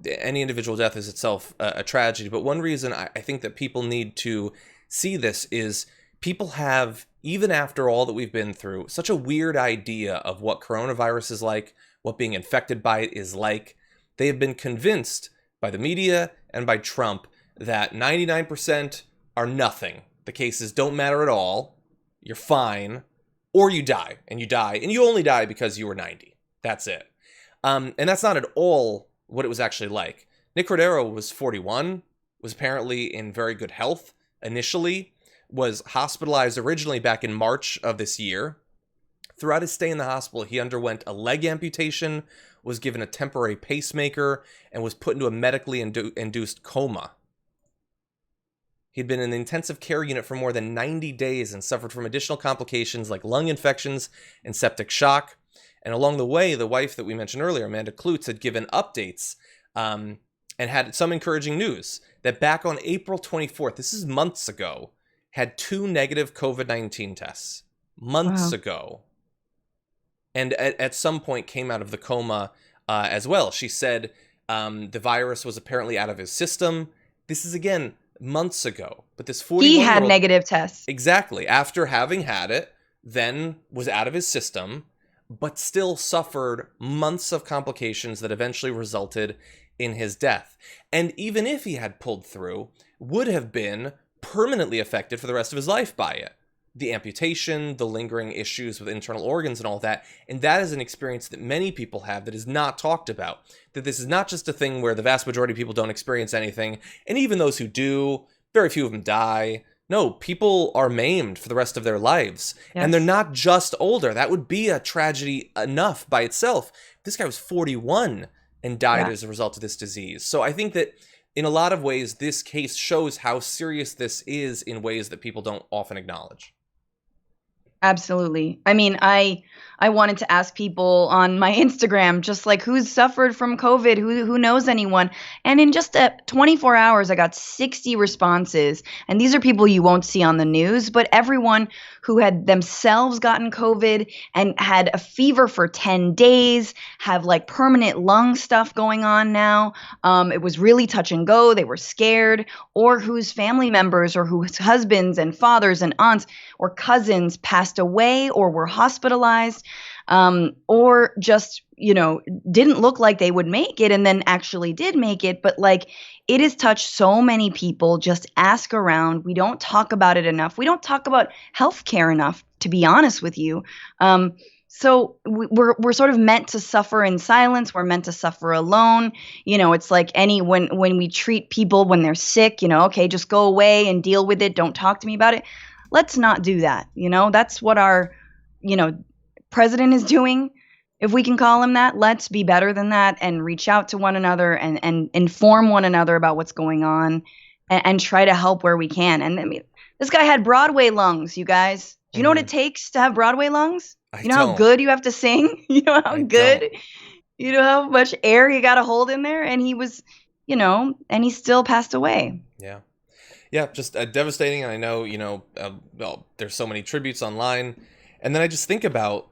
any individual death is itself a tragedy, but one reason I think that people need to see this is people have, even after all that we've been through, such a weird idea of what coronavirus is like, what being infected by it is like. They have been convinced by the media and by Trump that 99% are nothing. The cases don't matter at all. You're fine. Or you die, and you only die because you were 90. That's it. And that's not at all what it was actually like. Nick Cordero was 41, was apparently in very good health initially, was hospitalized originally back in March of this year. Throughout his stay in the hospital, he underwent a leg amputation, was given a temporary pacemaker, and was put into a medically induced coma. He'd been in the intensive care unit for more than 90 days and suffered from additional complications like lung infections and septic shock. And along the way, the wife that we mentioned earlier, Amanda Klutz, had given updates and had some encouraging news that back on April 24th, this is months ago, had 2 negative COVID-19 tests. Months ago. And at some point came out of the coma as well. She said the virus was apparently out of his system. This is, again, months ago. But this 41-year-old... He had negative tests. Exactly. After having had it, then was out of his system, but still suffered months of complications that eventually resulted in his death. And even if he had pulled through, would have been permanently affected for the rest of his life by it. The amputation, the lingering issues with internal organs and all that. And that is an experience that many people have that is not talked about. That this is not just a thing where the vast majority of people don't experience anything. And even those who do, very few of them die. No, people are maimed for the rest of their lives. Yes. And they're not just older. That would be a tragedy enough by itself. This guy was 41 and died as a result of this disease. So I think that in a lot of ways, this case shows how serious this is in ways that people don't often acknowledge. Absolutely. I mean, I wanted to ask people on my Instagram, just like, who's suffered from COVID? Who knows anyone? And in just 24 hours, I got 60 responses. And these are people you won't see on the news, but everyone who had themselves gotten COVID and had a fever for 10 days, have like permanent lung stuff going on now. It was really touch and go. They were scared, or whose family members or whose husbands and fathers and aunts or cousins passed away or were hospitalized, or just, didn't look like they would make it and then actually did make it. But like, it has touched so many people. Just ask around. We don't talk about it enough. We don't talk about healthcare enough, to be honest with you. So we're sort of meant to suffer in silence. We're meant to suffer alone. It's like when we treat people when they're sick, okay, just go away and deal with it. Don't talk to me about it. Let's not do that. That's what our, president is doing. If we can call him that, let's be better than that and reach out to one another and inform one another about what's going on and try to help where we can. And I mean, this guy had Broadway lungs, you guys. Do you know what it takes to have Broadway lungs? You know how good you have to sing? You know how good? You know how much air you got to hold in there? And he was, and he still passed away. Yeah. Yeah, just devastating. And I know, well, there's so many tributes online. And then I just think about,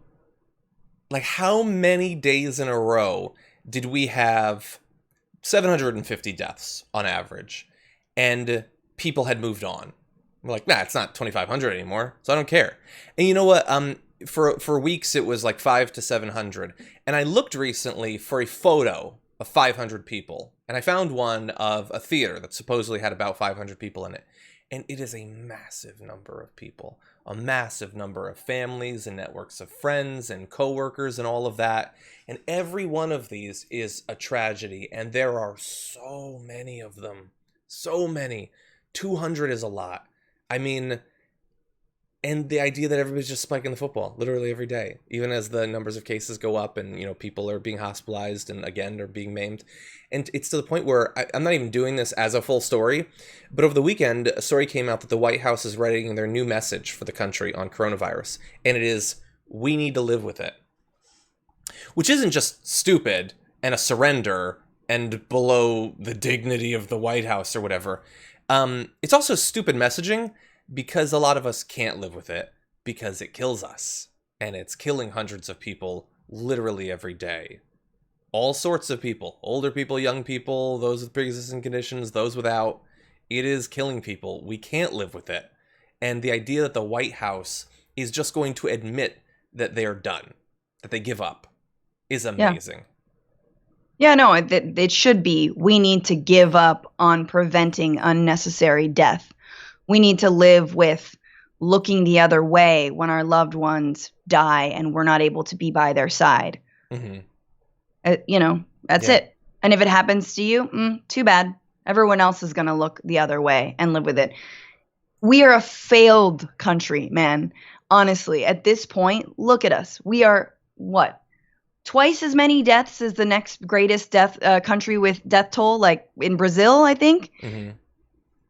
like, how many days in a row did we have 750 deaths on average? And people had moved on. We're like, nah, it's not 2,500 anymore, so I don't care. And you know what? For weeks, it was like 500 to 700. And I looked recently for a photo of 500 people. And I found one of a theater that supposedly had about 500 people in it. And it is a massive number of people. A massive number of families and networks of friends and coworkers and all of that. And every one of these is a tragedy. And there are so many of them. So many. 200 is a lot. I mean, and the idea that everybody's just spiking the football literally every day, even as the numbers of cases go up and, people are being hospitalized and again are being maimed. And it's to the point where I'm not even doing this as a full story, but over the weekend, a story came out that the White House is writing their new message for the country on coronavirus. And it is, we need to live with it. Which isn't just stupid and a surrender and below the dignity of the White House or whatever. It's also stupid messaging because a lot of us can't live with it because it kills us. And it's killing hundreds of people literally every day. All sorts of people, older people, young people, those with pre-existing conditions, those without. It is killing people. We can't live with it. And the idea that the White House is just going to admit that they are done, that they give up, is amazing. Yeah, no, it should be. We need to give up on preventing unnecessary death. We need to live with looking the other way when our loved ones die and we're not able to be by their side. Mm-hmm. That's it. And if it happens to you, too bad. Everyone else is going to look the other way and live with it. We are a failed country, man. Honestly, at this point, look at us. We are, what? Twice as many deaths as the next greatest country with death toll, like in Brazil, I think. Mm-hmm.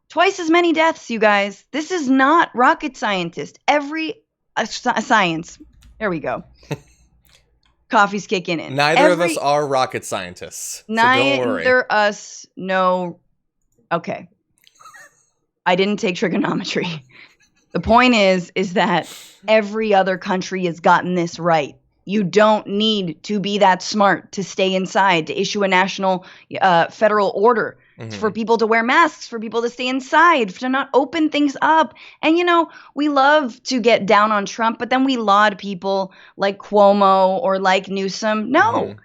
Twice as many deaths, you guys. This is not rocket scientist. Science. There we go. Coffee's kicking in. Neither of us are rocket scientists. So don't worry. Neither us know. Okay. I didn't take trigonometry. The point is that every other country has gotten this right. You don't need to be that smart to stay inside, to issue a national federal order for people to wear masks, for people to stay inside, to not open things up. And, we love to get down on Trump, but then we laud people like Cuomo or like Newsom. No,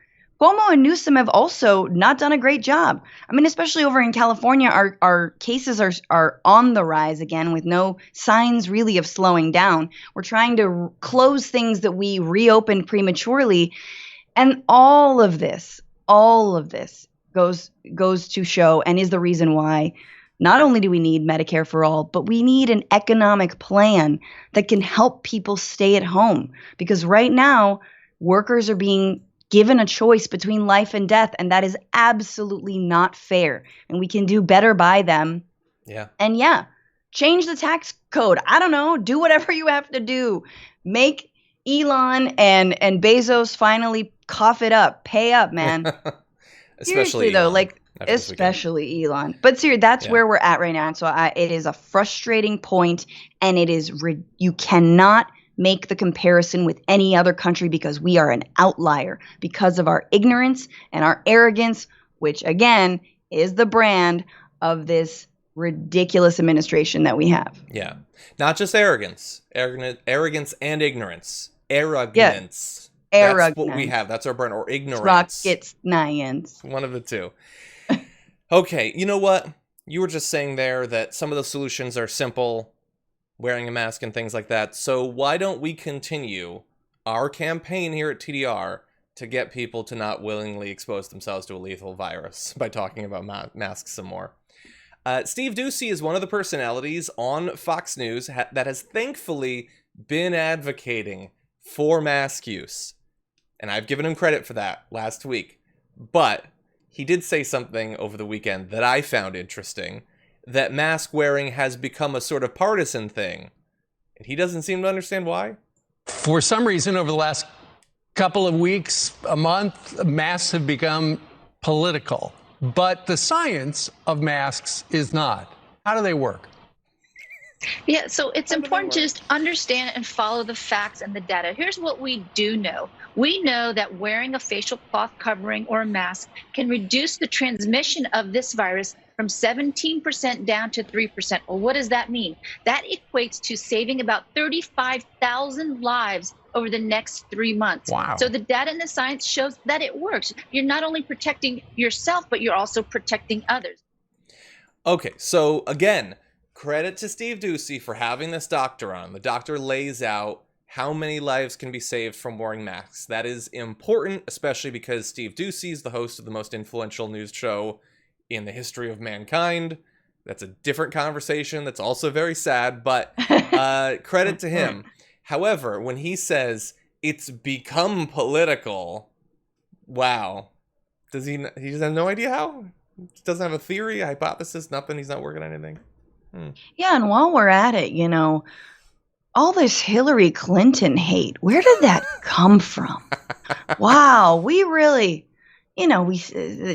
Cuomo and Newsom have also not done a great job. I mean, especially over in California, our cases are on the rise again with no signs really of slowing down. We're trying to close things that we reopened prematurely. And all of this goes to show and is the reason why not only do we need Medicare for all, but we need an economic plan that can help people stay at home. Because right now, workers are being given a choice between life and death, and that is absolutely not fair. And we can do better by them. Yeah. And change the tax code. I don't know. Do whatever you have to do. Make Elon and Bezos finally cough it up. Pay up, man. Especially Seriously, though, especially Elon. But seriously, that's where we're at right now. And so it is a frustrating point, and it is you cannot make the comparison with any other country because we are an outlier because of our ignorance and our arrogance, which again is the brand of this ridiculous administration that we have. Yeah. Not just arrogance and ignorance. Arrogance. That's what we have. That's our brand. Or ignorance. Rocket science. One of the two. Okay. You know what? You were just saying there that some of the solutions are simple, wearing a mask and things like that. So why don't we continue our campaign here at TDR to get people to not willingly expose themselves to a lethal virus by talking about masks some more? Steve Doocy is one of the personalities on Fox News that has thankfully been advocating for mask use. and I've given him credit for that last week, but he did say something over the weekend that I found interesting, that mask wearing has become a sort of partisan thing, and he doesn't seem to understand why. For some reason, over the last couple of weeks, a month, masks have become political, but the science of masks is not. How do they work? Yeah, so it's important to just understand and follow the facts and the data. Here's what we do know. We know that wearing a facial cloth covering or a mask can reduce the transmission of this virus from 17% down to 3%. Well, what does that mean? That equates to saving about 35,000 lives over the next 3 months. Wow. So the data and the science shows that it works. You're not only protecting yourself, but you're also protecting others. Okay, so again, credit to Steve Doocy for having this doctor on. The doctor lays out how many lives can be saved from wearing masks. That is important, especially because Steve Doocy is the host of the most influential news show in the history of mankind. That's a different conversation. That's also very sad, but credit to him. However, when he says it's become political, wow. He just have no idea how? He doesn't have a theory, a hypothesis, nothing. He's not working on anything. Yeah, and while we're at it, all this Hillary Clinton hate, where did that come from? Wow, we really,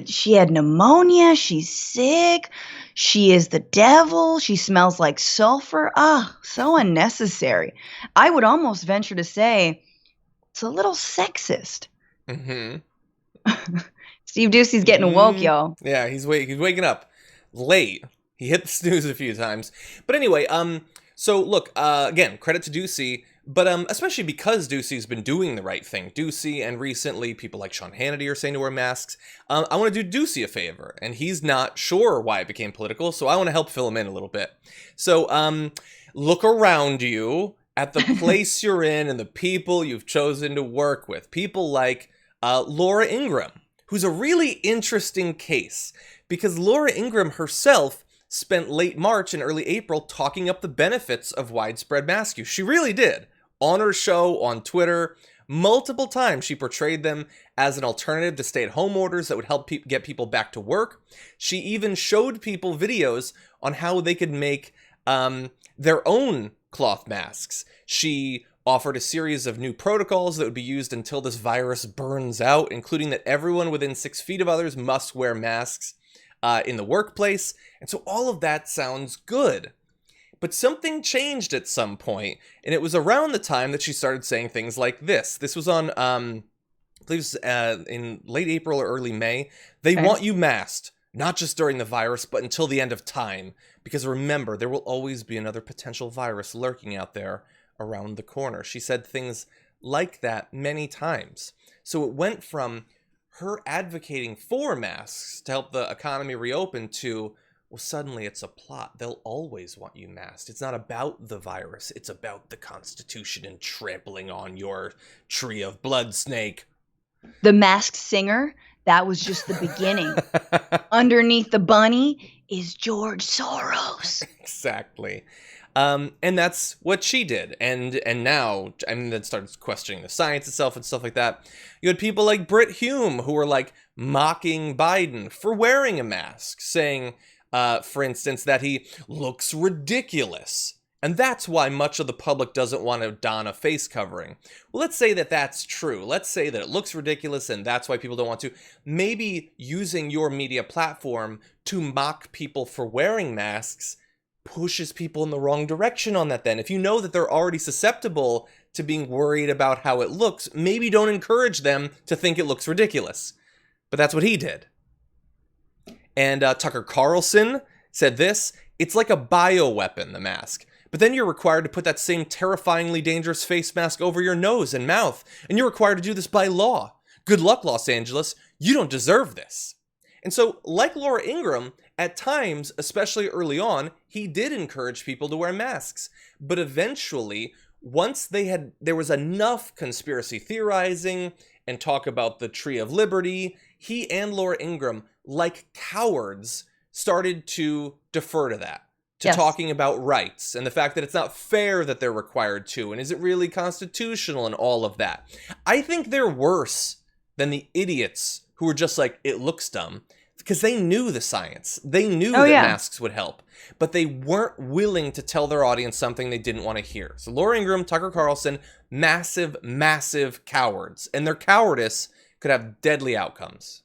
she had pneumonia, she's sick, she is the devil, she smells like sulfur. So unnecessary. I would almost venture to say it's a little sexist. Mm-hmm. Steve Doocy's getting woke, y'all. Yeah, he's waking up late. He hit the snooze a few times. But anyway, so look, again, credit to Doocy, but especially because Doocy's been doing the right thing. Doocy and recently people like Sean Hannity are saying to wear masks. I want to do Doocy a favor, and he's not sure why it became political, so I want to help fill him in a little bit. So look around you at the place you're in and the people you've chosen to work with. People like Laura Ingraham, who's a really interesting case, because Laura Ingraham herself spent late March and early April talking up the benefits of widespread mask use. She really did. On her show, on Twitter, multiple times she portrayed them as an alternative to stay-at-home orders that would help get people back to work. She even showed people videos on how they could make their own cloth masks. She offered a series of new protocols that would be used until this virus burns out, including that everyone within 6 feet of others must wear masks in the workplace. And so all of that sounds good. But something changed at some point, and it was around the time that she started saying things like this. This was on, I believe it was in late April or early May. They want you masked, not just during the virus, but until the end of time. Because remember, there will always be another potential virus lurking out there around the corner. She said things like that many times. So it went from her advocating for masks to help the economy reopen to, well, suddenly it's a plot. They'll always want you masked. It's not about the virus. It's about the Constitution and trampling on your tree of blood, snake. The Masked Singer, that was just the beginning. Underneath the bunny is George Soros. Exactly. And that's what she did. And now, then started questioning the science itself and stuff like that. You had people like Brit Hume who were like mocking Biden for wearing a mask, saying, for instance, that he looks ridiculous. And that's why much of the public doesn't want to don a face covering. Well, let's say that that's true. Let's say that it looks ridiculous and that's why people don't want to. Maybe using your media platform to mock people for wearing masks pushes people in the wrong direction on that then. If you know that they're already susceptible to being worried about how it looks, maybe don't encourage them to think it looks ridiculous. But that's what he did. And Tucker Carlson said this: it's like a bioweapon, the mask. But then you're required to put that same terrifyingly dangerous face mask over your nose and mouth. And you're required to do this by law. Good luck, Los Angeles. You don't deserve this. And so, like Laura Ingraham, at times, especially early on, he did encourage people to wear masks. But eventually, once there was enough conspiracy theorizing and talk about the Tree of Liberty, he and Laura Ingraham, like cowards, started to defer to that. to talking about rights and the fact that it's not fair that they're required to, and is it really constitutional and all of that. I think they're worse than the idiots who were just like, it looks dumb, because they knew the science. They knew that masks would help, but they weren't willing to tell their audience something they didn't want to hear. So Laura Ingraham, Tucker Carlson, massive, massive cowards, and their cowardice could have deadly outcomes.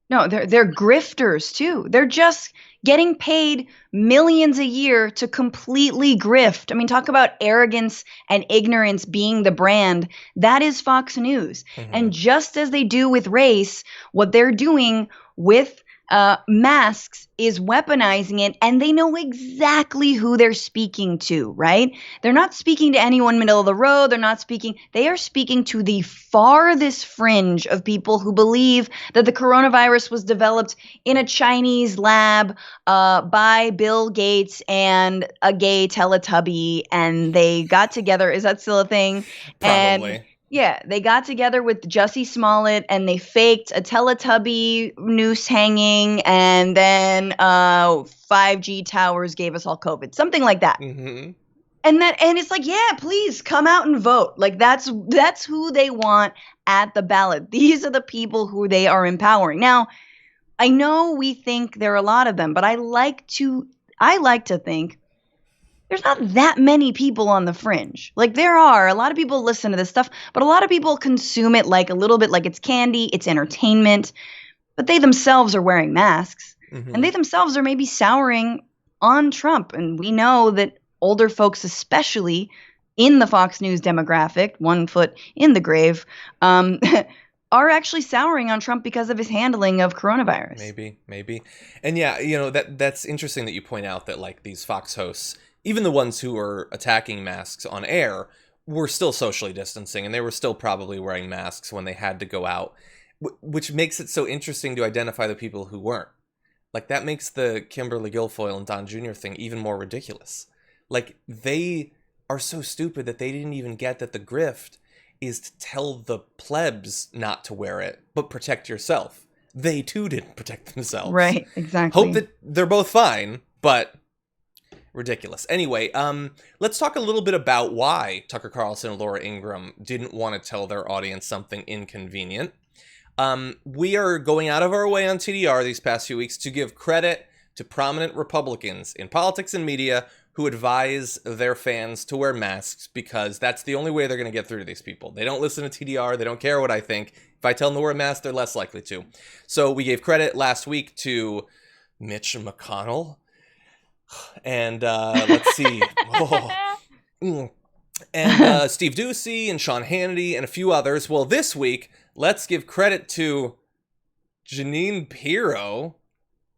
No, they're grifters too. They're just getting paid millions a year to completely grift. I mean, talk about arrogance and ignorance being the brand. That is Fox News. And just as they do with race, what they're doing with masks is weaponizing it, and they know exactly who they're speaking to, right? They're not speaking to anyone middle of the road. They are speaking to the farthest fringe of people who believe that the coronavirus was developed in a Chinese lab by Bill Gates and a gay Teletubby, and they got together. Is that still a thing? Probably. And yeah, they got together with Jussie Smollett and they faked a Teletubby noose hanging, and then 5G towers gave us all COVID, something like that. And it's like, yeah, please come out and vote. Like that's who they want at the ballot. These are the people who they are empowering. Now, I know we think there are a lot of them, but I like to think there's not that many people on the fringe. Like there are a lot of people listen to this stuff, but a lot of people consume it like a little bit like it's candy, it's entertainment, but they themselves are wearing masks and they themselves are maybe souring on Trump. And we know that older folks, especially in the Fox News demographic, 1 foot in the grave, are actually souring on Trump because of his handling of coronavirus. Maybe. And yeah, you know, that's interesting that you point out that like these Fox hosts, even the ones who were attacking masks on air, were still socially distancing, and they were still probably wearing masks when they had to go out, which makes it so interesting to identify the people who weren't. Like, that makes the Kimberly Guilfoyle and Don Jr. thing even more ridiculous. Like, they are so stupid that they didn't even get that the grift is to tell the plebs not to wear it, but protect yourself. They, too, didn't protect themselves. Right, exactly. Hope that they're both fine, but ridiculous. Anyway, let's talk a little bit about why Tucker Carlson and Laura Ingraham didn't want to tell their audience something inconvenient. We are going out of our way on TDR these past few weeks to give credit to prominent Republicans in politics and media who advise their fans to wear masks, because that's the only way they're going to get through to these people. They don't listen to TDR. They don't care what I think. If I tell them to wear a mask, they're less likely to. So we gave credit last week to Mitch McConnell. And let's see. And Steve Ducey and Sean Hannity and a few others. Well, this week, let's give credit to Jeanine Pirro,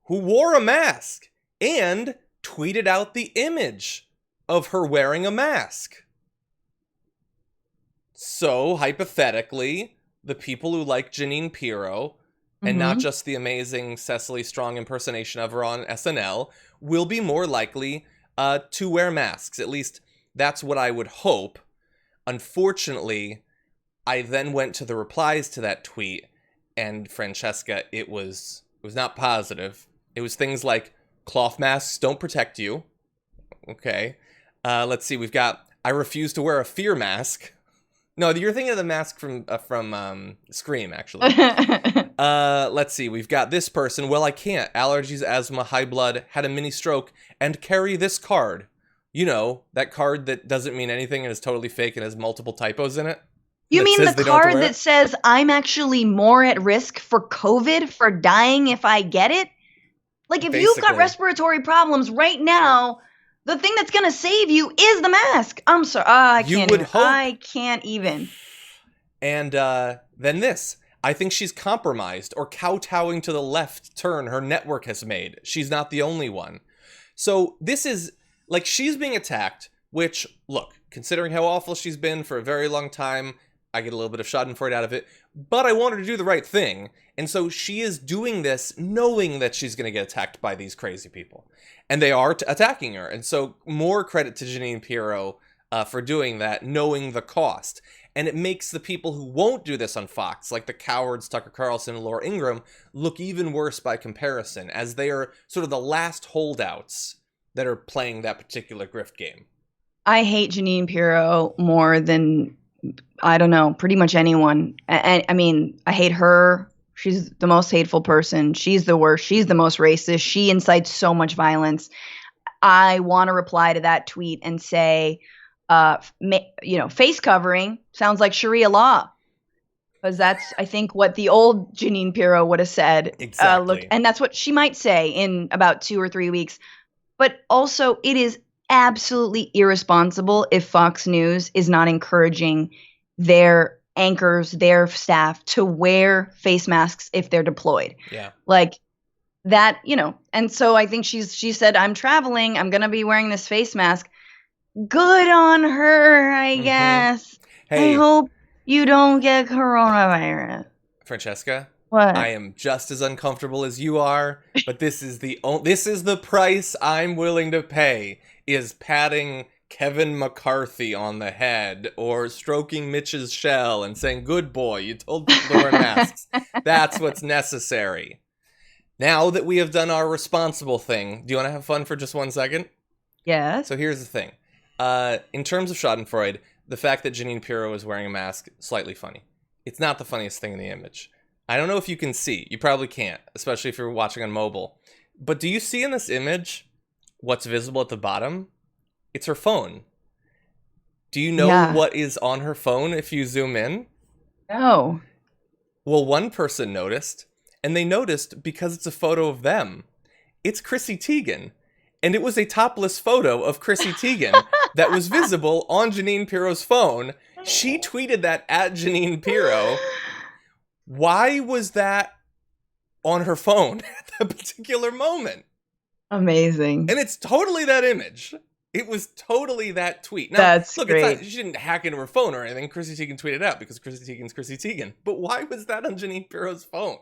who wore a mask and tweeted out the image of her wearing a mask. So, hypothetically, the people who like Jeanine Pirro, and not just the amazing Cecily Strong impersonation of her on SNL, will be more likely to wear masks. At least that's what I would hope. Unfortunately, I then went to the replies to that tweet, and Francesca, it was not positive. It was things like, cloth masks don't protect you. Okay. Let's see. We've got, I refuse to wear a fear mask. No, you're thinking of the mask from Scream, actually. Let's see. We've got this person. Well, I can't. Allergies, asthma, high blood, had a mini stroke, and carry this card. You know, that card that doesn't mean anything and is totally fake and has multiple typos in it. You mean the card that says, I'm actually more at risk for COVID, for dying if I get it? Like, if you've got respiratory problems right now, the thing that's going to save you is the mask. I'm sorry. I can't even. And then this. I think she's compromised or kowtowing to the left turn her network has made. She's not the only one. So this is, like, she's being attacked, which, look, considering how awful she's been for a very long time, I get a little bit of schadenfreude out of it, but I want her to do the right thing. And so she is doing this knowing that she's going to get attacked by these crazy people. And they are attacking her. And so more credit to Jeanine Pirro for doing that, knowing the cost. And it makes the people who won't do this on Fox, like the cowards Tucker Carlson and Laura Ingraham, look even worse by comparison, as they are sort of the last holdouts that are playing that particular grift game. I hate Jeanine Pirro more than, I don't know, pretty much anyone. I mean, I hate her. She's the most hateful person. She's the worst. She's the most racist. She incites so much violence. I want to reply to that tweet and say, face covering sounds like Sharia law. Because that's, I think, what the old Jeanine Pirro would have said. Exactly. And that's what she might say in about 2 or 3 weeks. But also, it is absolutely irresponsible if Fox News is not encouraging their anchors, their staff to wear face masks if they're deployed. Yeah. Like that, and so I think she said, I'm traveling, I'm going to be wearing this face mask. Good on her, I guess. Hey, I hope you don't get coronavirus. Francesca, what? I am just as uncomfortable as you are, but this is the price I'm willing to pay, is patting Kevin McCarthy on the head or stroking Mitch's shell and saying, good boy, you told people to wear masks. That's what's necessary. Now that we have done our responsible thing, do you want to have fun for just 1 second? Yes. So here's the thing. In terms of Schadenfreude, the fact that Jeanine Pirro is wearing a mask, slightly funny. It's not the funniest thing in the image. I don't know if you can see. You probably can't, especially if you're watching on mobile. But do you see in this image what's visible at the bottom? It's her phone. Do you know what is on her phone if you zoom in? No. Well, one person noticed, and they noticed because it's a photo of them. It's Chrissy Teigen. And it was a topless photo of Chrissy Teigen that was visible on Jeanine Pirro's phone. She tweeted that at Jeanine Pirro. Why was that on her phone at that particular moment? Amazing. And it's totally that image. It was totally that tweet. Now, that's look, great. It's not, she didn't hack into her phone or anything. Chrissy Teigen tweeted out because Chrissy Teigen's Chrissy Teigen. But why was that on Jeanine Pirro's phone?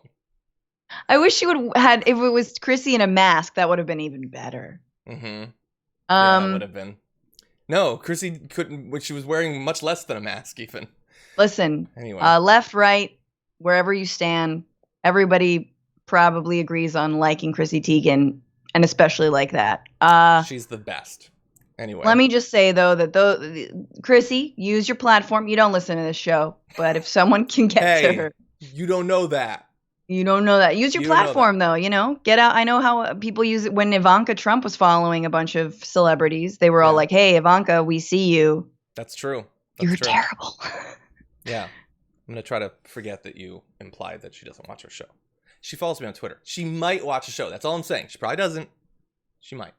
I wish she would had, if it was Chrissy in a mask, that would have been even better. Mm-hmm. Yeah, it would have been. No, Chrissy couldn't. She was wearing much less than a mask, even. Listen. Anyway, left, right, wherever you stand, everybody probably agrees on liking Chrissy Teigen, and especially like that. She's the best. Anyway, let me just say though that Chrissy, use your platform. You don't listen to this show, but if someone can get to her, you don't know that. You don't know that. Use your platform, though, Get out. I know how people use it. When Ivanka Trump was following a bunch of celebrities, they were all like, hey, Ivanka, we see you. That's true. You're terrible. Yeah. I'm going to try to forget that you implied that she doesn't watch her show. She follows me on Twitter. She might watch a show. That's all I'm saying. She probably doesn't. She might.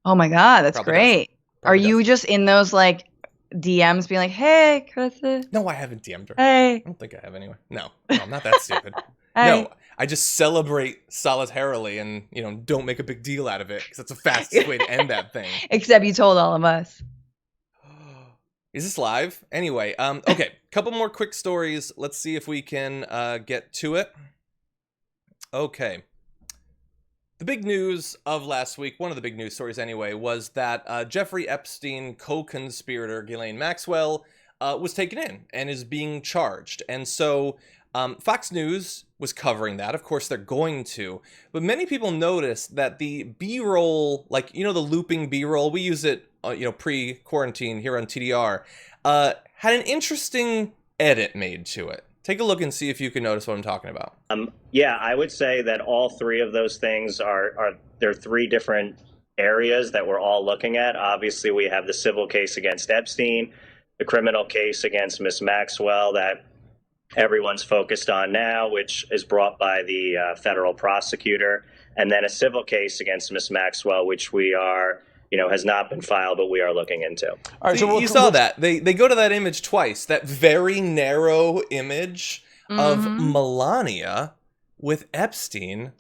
Oh, my God. That's great. Are you just in those, DMs being like, hey, Chrissy? No, I haven't DM'd her. Hey. I don't think I have anyway. No, I'm not that stupid. Hey. No, I just celebrate solitarily and, don't make a big deal out of it because that's the fastest way to end that thing. Except you told all of us. Is this live? Anyway, okay, couple more quick stories. Let's see if we can get to it. Okay. The big news of last week, one of the big news stories anyway, was that Jeffrey Epstein co-conspirator Ghislaine Maxwell was taken in and is being charged. And so Fox News was covering that. Of course, they're going to. But many people noticed that the B-roll, the looping B-roll, we use it, pre-quarantine here on TDR, had an interesting edit made to it. Take a look and see if you can notice what I'm talking about. Yeah, I would say that all three of those things they're three different areas that we're all looking at. Obviously, we have the civil case against Epstein, the criminal case against Miss Maxwell that everyone's focused on now, which is brought by the federal prosecutor, and then a civil case against Miss Maxwell, which we are, has not been filed, but we are looking into. All right, so you saw that. They go to that image twice, that very narrow image of Melania with Epstein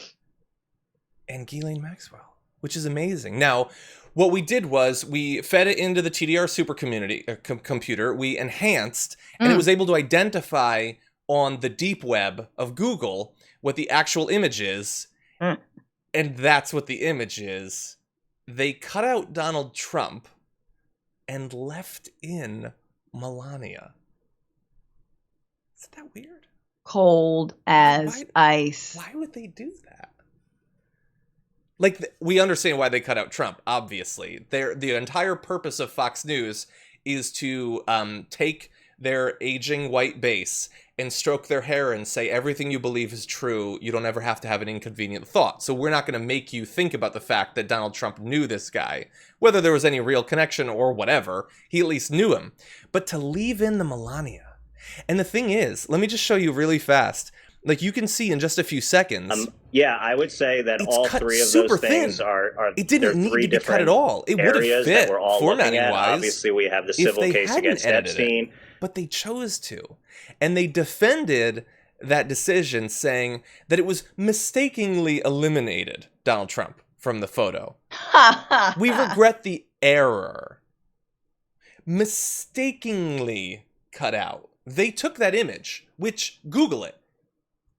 and Ghislaine Maxwell, which is amazing. Now, what we did was we fed it into the TDR super computer, we enhanced, and it was able to identify on the deep web of Google what the actual image is, and that's what the image is. They cut out Donald Trump and left in Melania. Isn't that weird? Cold as ice. Why would they do that? Like, we understand why they cut out Trump, obviously. The entire purpose of Fox News is to take their aging white base and stroke their hair and say everything you believe is true. You don't ever have to have an inconvenient thought. So we're not going to make you think about the fact that Donald Trump knew this guy. Whether there was any real connection or whatever, he at least knew him. But to leave in the Melania. And the thing is, let me just show you really fast. Like, you can see in just a few seconds. Yeah, I would say that all three of those things are it didn't need to be cut at all. It would have fit we're all formatting-wise. Obviously, we have the civil case against Epstein. But they chose to. And they defended that decision, saying that it was mistakenly eliminated Donald Trump from the photo. We regret the error. Mistakenly cut out. They took that image, which, Google it.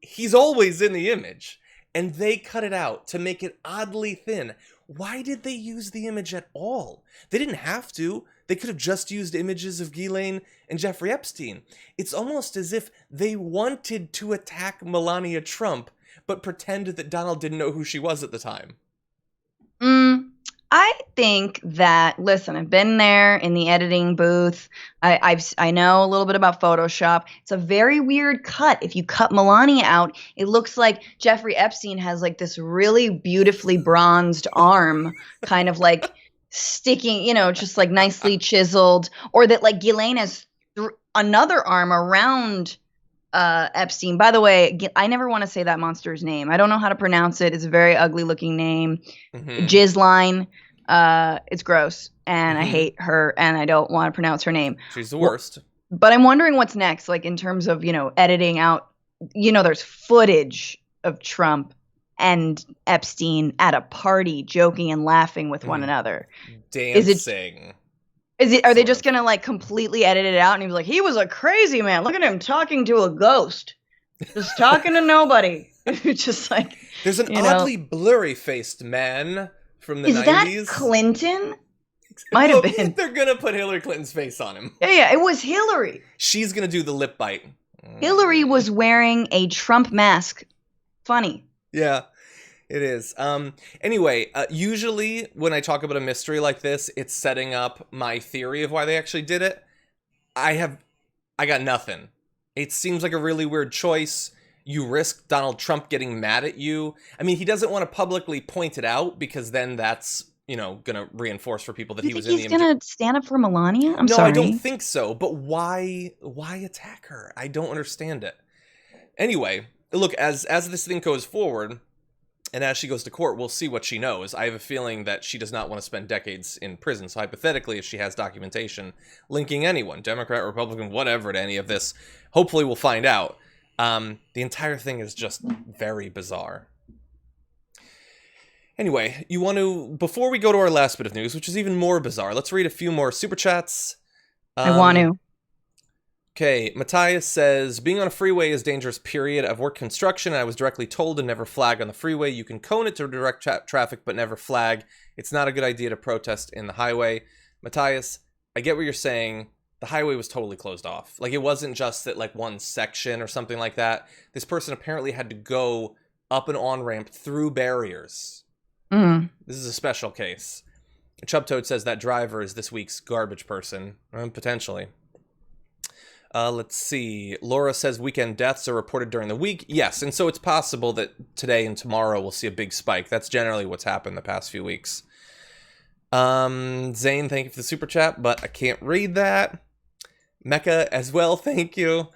He's always in the image, and they cut it out to make it oddly thin. Why did they use the image at all? They didn't have to. They could have just used images of Ghislaine and Jeffrey Epstein. It's almost as if they wanted to attack Melania Trump, but pretended that Donald didn't know who she was at the time. I think that, listen, I've been there in the editing booth. I know a little bit about Photoshop. It's a very weird cut. If you cut Melania out, it looks like Jeffrey Epstein has like this really beautifully bronzed arm, kind of like sticking, just like nicely chiseled, or that like Ghislaine has another arm around Epstein. By the way, I never want to say that monster's name. I don't know how to pronounce it. It's a very ugly looking name. Ghislaine. It's gross, and I hate her, and I don't want to pronounce her name. She's the worst. But I'm wondering what's next, like in terms of, editing out, there's footage of Trump and Epstein at a party joking and laughing with one another. Dancing. Are they just going to like completely edit it out? And he was like, he was a crazy man. Look at him talking to a ghost. Just talking to nobody. Just like, there's an oddly blurry faced man from the 90s. Is that Clinton? Might have been. They're going to put Hillary Clinton's face on him. Yeah, it was Hillary. She's going to do the lip bite. Hillary was wearing a Trump mask. Funny. Yeah, it is. Anyway, usually when I talk about a mystery like this, it's setting up my theory of why they actually did it. I got nothing. It seems like a really weird choice. You risk Donald Trump getting mad at you. I mean, he doesn't want to publicly point it out because then that's, going to reinforce for people that he was in the image. He's going to stand up for Melania? I'm sorry. No, I don't think so. But why attack her? I don't understand it. Anyway, look, as this thing goes forward and as she goes to court, we'll see what she knows. I have a feeling that she does not want to spend decades in prison. So hypothetically, if she has documentation linking anyone, Democrat, Republican, whatever, to any of this, hopefully we'll find out. The entire thing is just very bizarre. Anyway, before we go to our last bit of news, which is even more bizarre, let's read a few more super chats. I want to. Okay, Matthias says, being on a freeway is dangerous, period. I've worked construction and I was directly told to never flag on the freeway. You can cone it to direct traffic, but never flag. It's not a good idea to protest in the highway. Matthias, I get what you're saying. The highway was totally closed off. Like, it wasn't just that, like, one section or something like that. This person apparently had to go up an on-ramp through barriers. This is a special case. Chubtoad says that driver is this week's garbage person. Potentially. Let's see. Laura says weekend deaths are reported during the week. Yes, and so it's possible that today and tomorrow we'll see a big spike. That's generally what's happened the past few weeks. Zane, thank you for the super chat, but I can't read that. Mecca as well, thank you.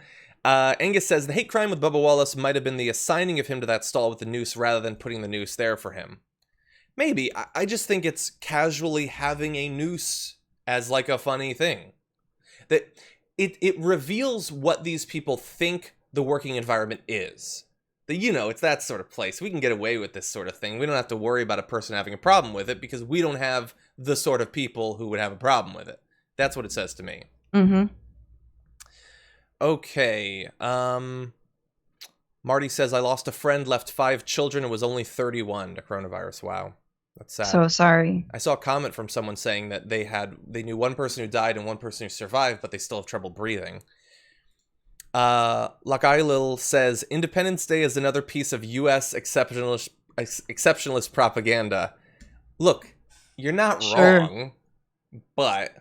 Angus says the hate crime with Bubba Wallace might have been the assigning of him to that stall with the noose rather than putting the noose there for him. Maybe. I just think it's casually having a noose as like a funny thing. That it reveals what these people think the working environment is. That, it's that sort of place. We can get away with this sort of thing. We don't have to worry about a person having a problem with it because we don't have the sort of people who would have a problem with it. That's what it says to me. Okay. Marty says, I lost a friend, left 5 children, and was only 31 to coronavirus. Wow. That's sad. So sorry. I saw a comment from someone saying that they knew one person who died and one person who survived, but they still have trouble breathing. Lakailil says, Independence Day is another piece of U.S. exceptionalist exceptionalist propaganda. Look, you're not wrong, but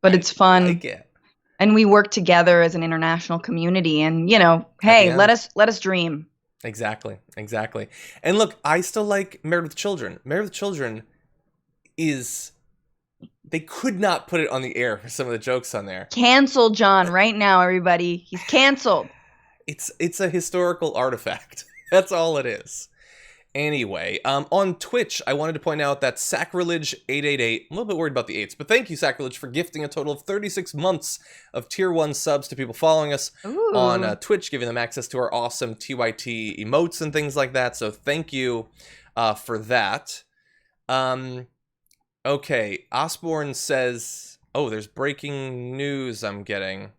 it's fun. I like it. And we work together as an international community, and hey, let us dream. Exactly. And look, I still like Married with Children. Married with Children they could not put it on the air for some of the jokes on there. Cancel John right now, everybody. He's canceled. It's a historical artifact. That's all it is. Anyway, on Twitch, I wanted to point out that Sacrilege888, I'm a little bit worried about the 8s, but thank you, Sacrilege, for gifting a total of 36 months of Tier 1 subs to people following us on Twitch, giving them access to our awesome TYT emotes and things like that, so thank you for that. Okay, Osborne says, there's breaking news I'm getting.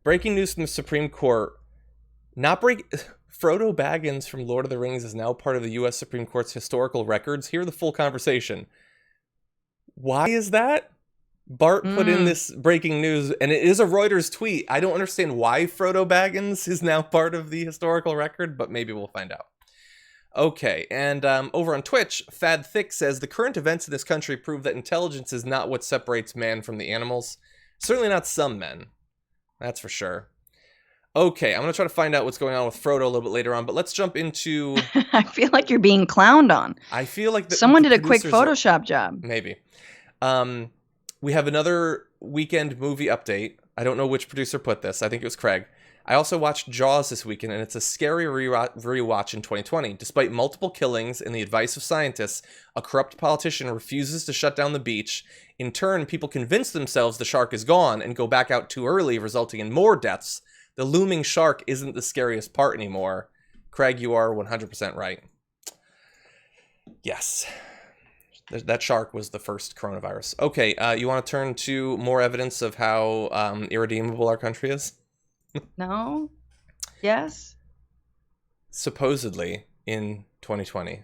Breaking news from the Supreme Court. Frodo Baggins from Lord of the Rings is now part of the U.S. Supreme Court's historical records. Hear the full conversation. Why is that? Bart put in this breaking news, and it is a Reuters tweet. I don't understand why Frodo Baggins is now part of the historical record, but maybe we'll find out. Okay, and over on Twitch, Fad Thick says, the current events in this country prove that intelligence is not what separates man from the animals. Certainly not some men. That's for sure. Okay, I'm going to try to find out what's going on with Frodo a little bit later on, but let's jump into... I feel like you're being clowned on. I feel like... Someone did a quick Photoshop job. Maybe. We have another weekend movie update. I don't know which producer put this. I think it was Craig. I also watched Jaws this weekend, and it's a scary rewatch in 2020. Despite multiple killings and the advice of scientists, a corrupt politician refuses to shut down the beach. In turn, people convince themselves the shark is gone and go back out too early, resulting in more deaths. The looming shark isn't the scariest part anymore. Craig, you are 100% right. Yes. That shark was the first coronavirus. Okay, you want to turn to more evidence of how irredeemable our country is? No? Yes? Supposedly, in 2020,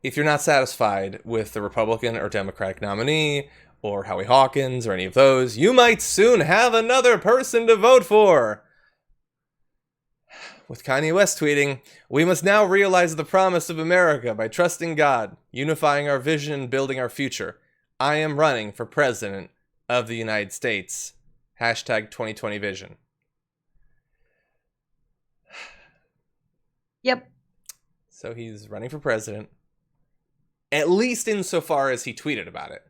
if you're not satisfied with the Republican or Democratic nominee, or Howie Hawkins, or any of those, you might soon have another person to vote for. With Kanye West tweeting, we must now realize the promise of America by trusting God, unifying our vision, and building our future. I am running for president of the United States. Hashtag 2020 vision. Yep. So he's running for president, at least insofar as he tweeted about it.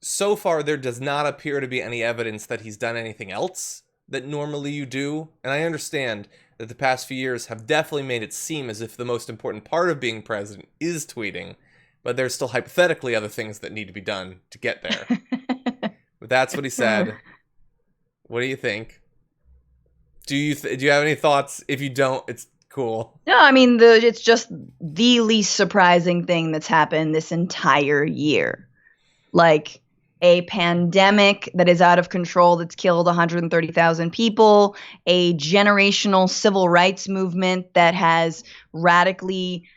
So far, there does not appear to be any evidence that he's done anything else that normally you do. And I understand that the past few years have definitely made it seem as if the most important part of being president is tweeting, but there's still hypothetically other things that need to be done to get there. But that's what he said. What do you think? Do you have any thoughts? If you don't, it's cool. No, I mean, it's just the least surprising thing that's happened this entire year. Like, a pandemic that is out of control that's killed 130,000 people, a generational civil rights movement that has radically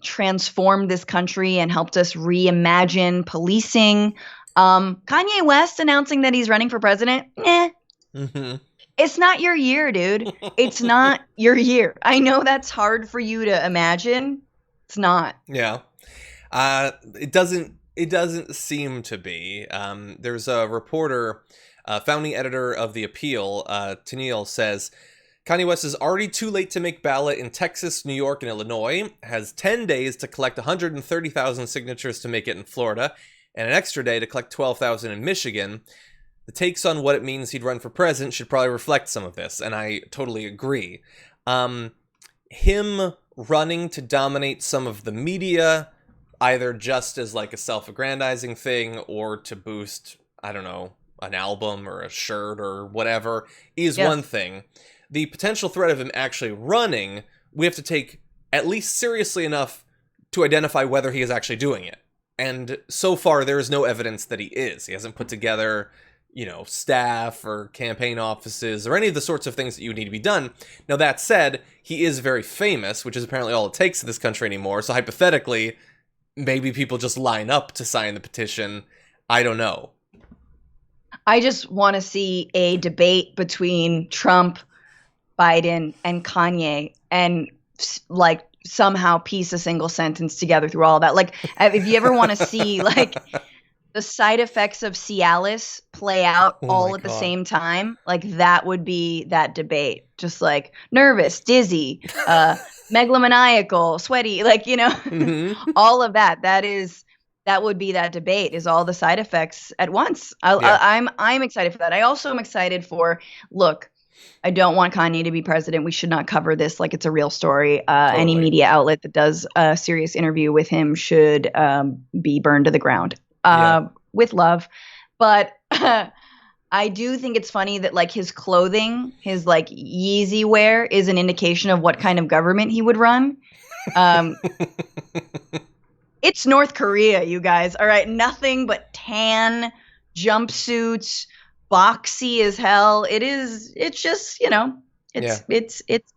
transformed this country and helped us reimagine policing. Kanye West announcing that he's running for president. Mm-hmm. It's not your year, dude. It's not your year. I know that's hard for you to imagine. It's not. Yeah. It doesn't seem to be. There's a reporter, founding editor of The Appeal, Tennille, says, Kanye West is already too late to make ballot in Texas, New York, and Illinois, has 10 days to collect 130,000 signatures to make it in Florida, and an extra day to collect 12,000 in Michigan. The takes on what it means he'd run for president should probably reflect some of this, and I totally agree. Him running to dominate some of the media, either just as like a self-aggrandizing thing or to boost, I don't know, an album or a shirt or whatever, is one thing. The potential threat of him actually running, we have to take at least seriously enough to identify whether he is actually doing it. And so far, there is no evidence that he is. He hasn't put together, staff or campaign offices or any of the sorts of things that you would need to be done. Now, that said, he is very famous, which is apparently all it takes in this country anymore. So hypothetically, maybe people just line up to sign the petition. I don't know. I just want to see a debate between Trump, Biden, and Kanye, and like somehow piece a single sentence together through all of that. Like, if you ever want to see like the side effects of Cialis play out all at the same time, like that would be that debate. Just like nervous, dizzy, megalomaniacal, sweaty, like, you know, all of that. That would be that debate, is all the side effects at once. I'm excited for that. I also am excited for, look, I don't want Kanye to be president. We should not cover this like it's a real story. Totally. Any media outlet that does a serious interview with him should be burned to the ground. With love. But I do think it's funny that like his clothing, his like Yeezy wear is an indication of what kind of government he would run. It's North Korea, you guys. All right. Nothing but tan jumpsuits, boxy as hell. It's just, you know, it's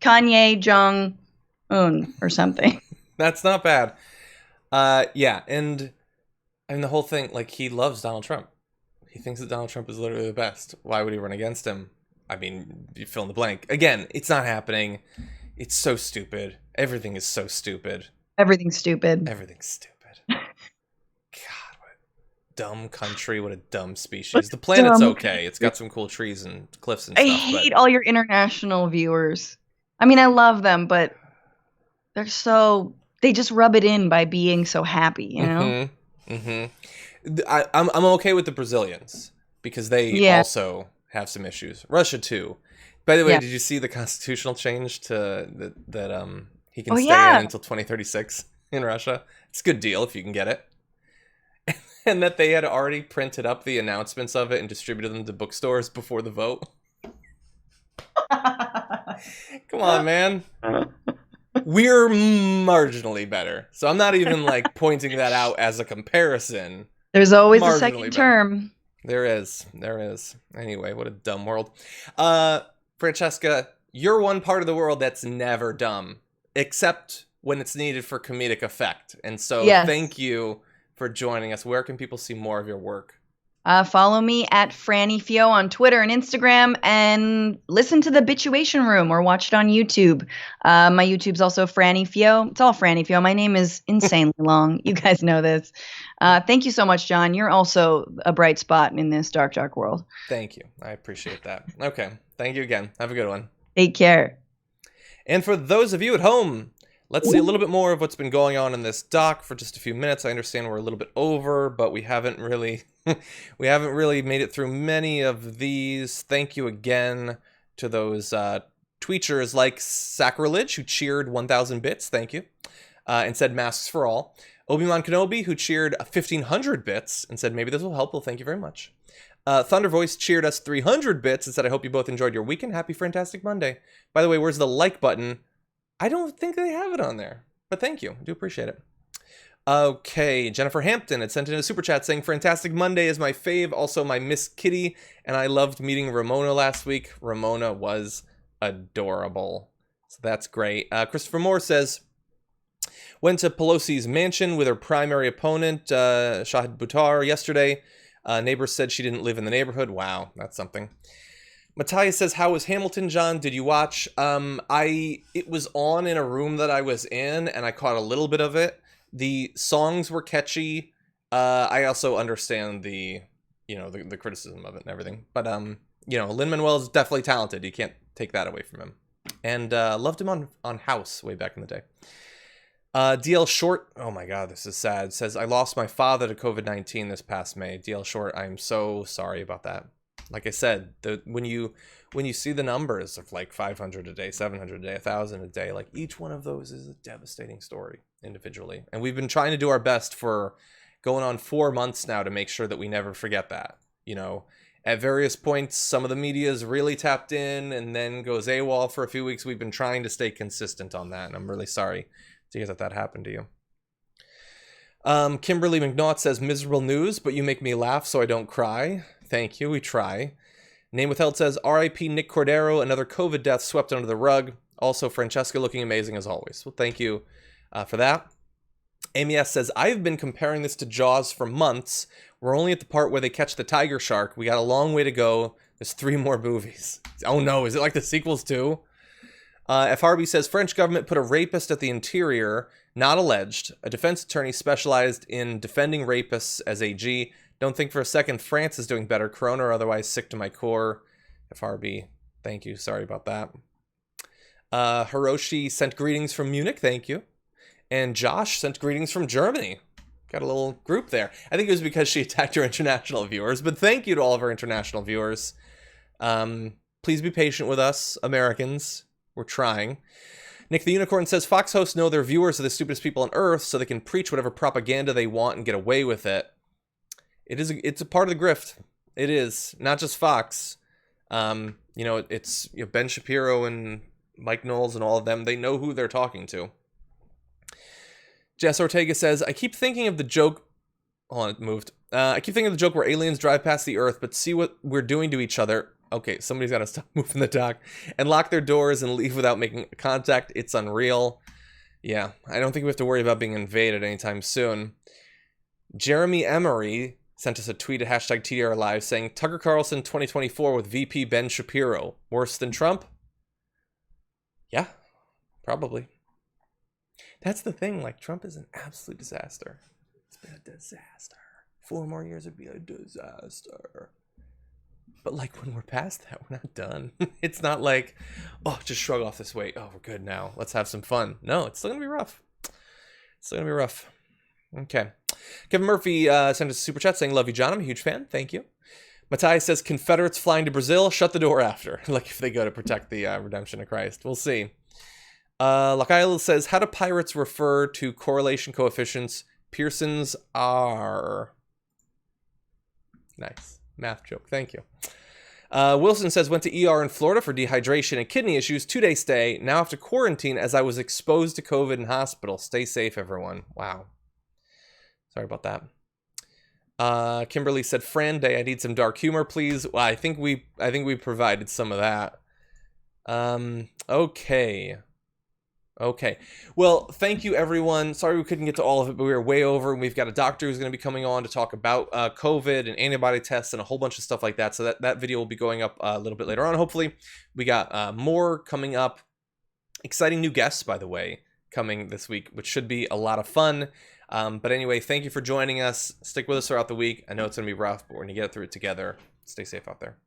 Kanye Jong-un or something. That's not bad. And the whole thing, like, he loves Donald Trump. He thinks that Donald Trump is literally the best. Why would he run against him? I mean, you fill in the blank. Again, it's not happening. It's so stupid. Everything is so stupid. Everything's stupid. God, what a dumb country. What a dumb species. The planet's okay. It's got some cool trees and cliffs and stuff. I hate all your international viewers. I mean, I love them, but they just rub it in by being so happy, you know? I'm okay with the Brazilians because they also have some issues. Russia too. By the way, did you see the constitutional change to that he can stay in until 2036 in Russia? It's a good deal if you can get it. And that they had already printed up the announcements of it and distributed them to bookstores before the vote. Come on, man. We're marginally better. So I'm not even like pointing that out as a comparison. There's always a second term. There is. Anyway, what a dumb world. Francesca, you're one part of the world that's never dumb, except when it's needed for comedic effect. And so thank you for joining us. Where can people see more of your work? Follow me at Franny Fio on Twitter and Instagram, and listen to the Bitchuation Room or watch it on YouTube. My YouTube's also Franny Fio. It's all Franny Fio. My name is insanely long. You guys know this. Thank you so much, John. You're also a bright spot in this dark, dark world. Thank you. I appreciate that. Okay. Thank you again. Have a good one. Take care. And for those of you at home, let's see a little bit more of what's been going on in this doc for just a few minutes. I understand we're a little bit over, but we haven't really made it through many of these. Thank you again to those tweeters like Sacrilege, who cheered 1,000 bits. Thank you. And said masks for all. Obi-Wan Kenobi, who cheered 1,500 bits and said maybe this will help. Well, thank you very much. Thunder Voice cheered us 300 bits and said, I hope you both enjoyed your weekend. Happy Fantastic Monday. By the way, where's the like button? I don't think they have it on there, but thank you. I do appreciate it. Okay, Jennifer Hampton had sent in a super chat saying, Fantastic Monday is my fave, also my Miss Kitty, and I loved meeting Ramona last week. Ramona was adorable. So that's great. Christopher Moore says, went to Pelosi's mansion with her primary opponent, Shahid Buttar, yesterday. Neighbors said she didn't live in the neighborhood. Wow, that's something. Matthias says, how was Hamilton, John? Did you watch? It was on in a room that I was in, and I caught a little bit of it. The songs were catchy. I also understand the criticism of it and everything. But, Lin-Manuel is definitely talented. You can't take that away from him. And loved him on House way back in the day. DL Short, oh my God, this is sad, says, I lost my father to COVID-19 this past May. DL Short, I'm so sorry about that. Like I said, when you see the numbers of like 500 a day, 700 a day, 1,000 a day, like each one of those is a devastating story individually. And we've been trying to do our best for going on 4 months now to make sure that we never forget that. You know, at various points, some of the media is really tapped in and then goes AWOL for a few weeks. We've been trying to stay consistent on that, and I'm really sorry to hear that happened to you. Kimberly McNaught says, miserable news, but you make me laugh so I don't cry. Thank you, we try. Name Withheld says, R.I.P. Nick Cordero, another COVID death swept under the rug. Also, Francesca looking amazing as always. Well, thank you for that. Amy S. says, I've been comparing this to Jaws for months. We're only at the part where they catch the tiger shark. We got a long way to go. There's 3 more movies. Oh no, is it like the sequels too? FRB says French government put a rapist at the interior, not alleged. A defense attorney specialized in defending rapists as AG. Don't think for a second France is doing better. Corona or otherwise, sick to my core. FRB, thank you. Sorry about that. Hiroshi sent greetings from Munich. Thank you. And Josh sent greetings from Germany. Got a little group there. I think it was because she attacked her international viewers, but thank you to all of our international viewers. Please be patient with us, Americans. We're trying. Nick the Unicorn says, Fox hosts know their viewers are the stupidest people on Earth, so they can preach whatever propaganda they want and get away with it. It's a part of the grift. It is. Not just Fox. It's Ben Shapiro and Mike Knowles and all of them. They know who they're talking to. Jess Ortega says, I keep thinking of the joke... Hold on, it moved. I keep thinking of the joke where aliens drive past the Earth, but see what we're doing to each other. Okay, somebody's got to stop moving the dock and lock their doors and leave without making contact. It's unreal. Yeah, I don't think we have to worry about being invaded anytime soon. Jeremy Emery sent us a tweet at hashtag TDR Live saying, Tucker Carlson 2024 with VP Ben Shapiro. Worse than Trump? Yeah, probably. That's the thing, like, Trump is an absolute disaster. It's been a disaster. 4 more years would be a disaster. But, like, when we're past that, we're not done. It's not like, oh, just shrug off this weight. Oh, we're good now. Let's have some fun. No, it's still going to be rough. It's still going to be rough. Okay. Kevin Murphy sent us a super chat saying, love you, John. I'm a huge fan. Thank you. Matthias says, Confederates flying to Brazil. Shut the door after. Like, if they go to protect the redemption of Christ. We'll see. Lakaila says, how do pirates refer to correlation coefficients? Pearson's R. Nice. Math joke. Thank you. Wilson says, went to ER in Florida for dehydration and kidney issues. 2-day stay. Now have to quarantine as I was exposed to COVID in hospital. Stay safe, everyone. Wow. Sorry about that. Kimberly said, Fran Day, I need some dark humor, please. Well, I think we provided some of that. Okay. Well, thank you, everyone. Sorry we couldn't get to all of it, but we were way over. And we've got a doctor who's going to be coming on to talk about COVID and antibody tests and a whole bunch of stuff like that. So that video will be going up a little bit later on, hopefully. We got more coming up. Exciting new guests, by the way, coming this week, which should be a lot of fun. But anyway, thank you for joining us. Stick with us throughout the week. I know it's going to be rough, but we're going to get through it together. Stay safe out there.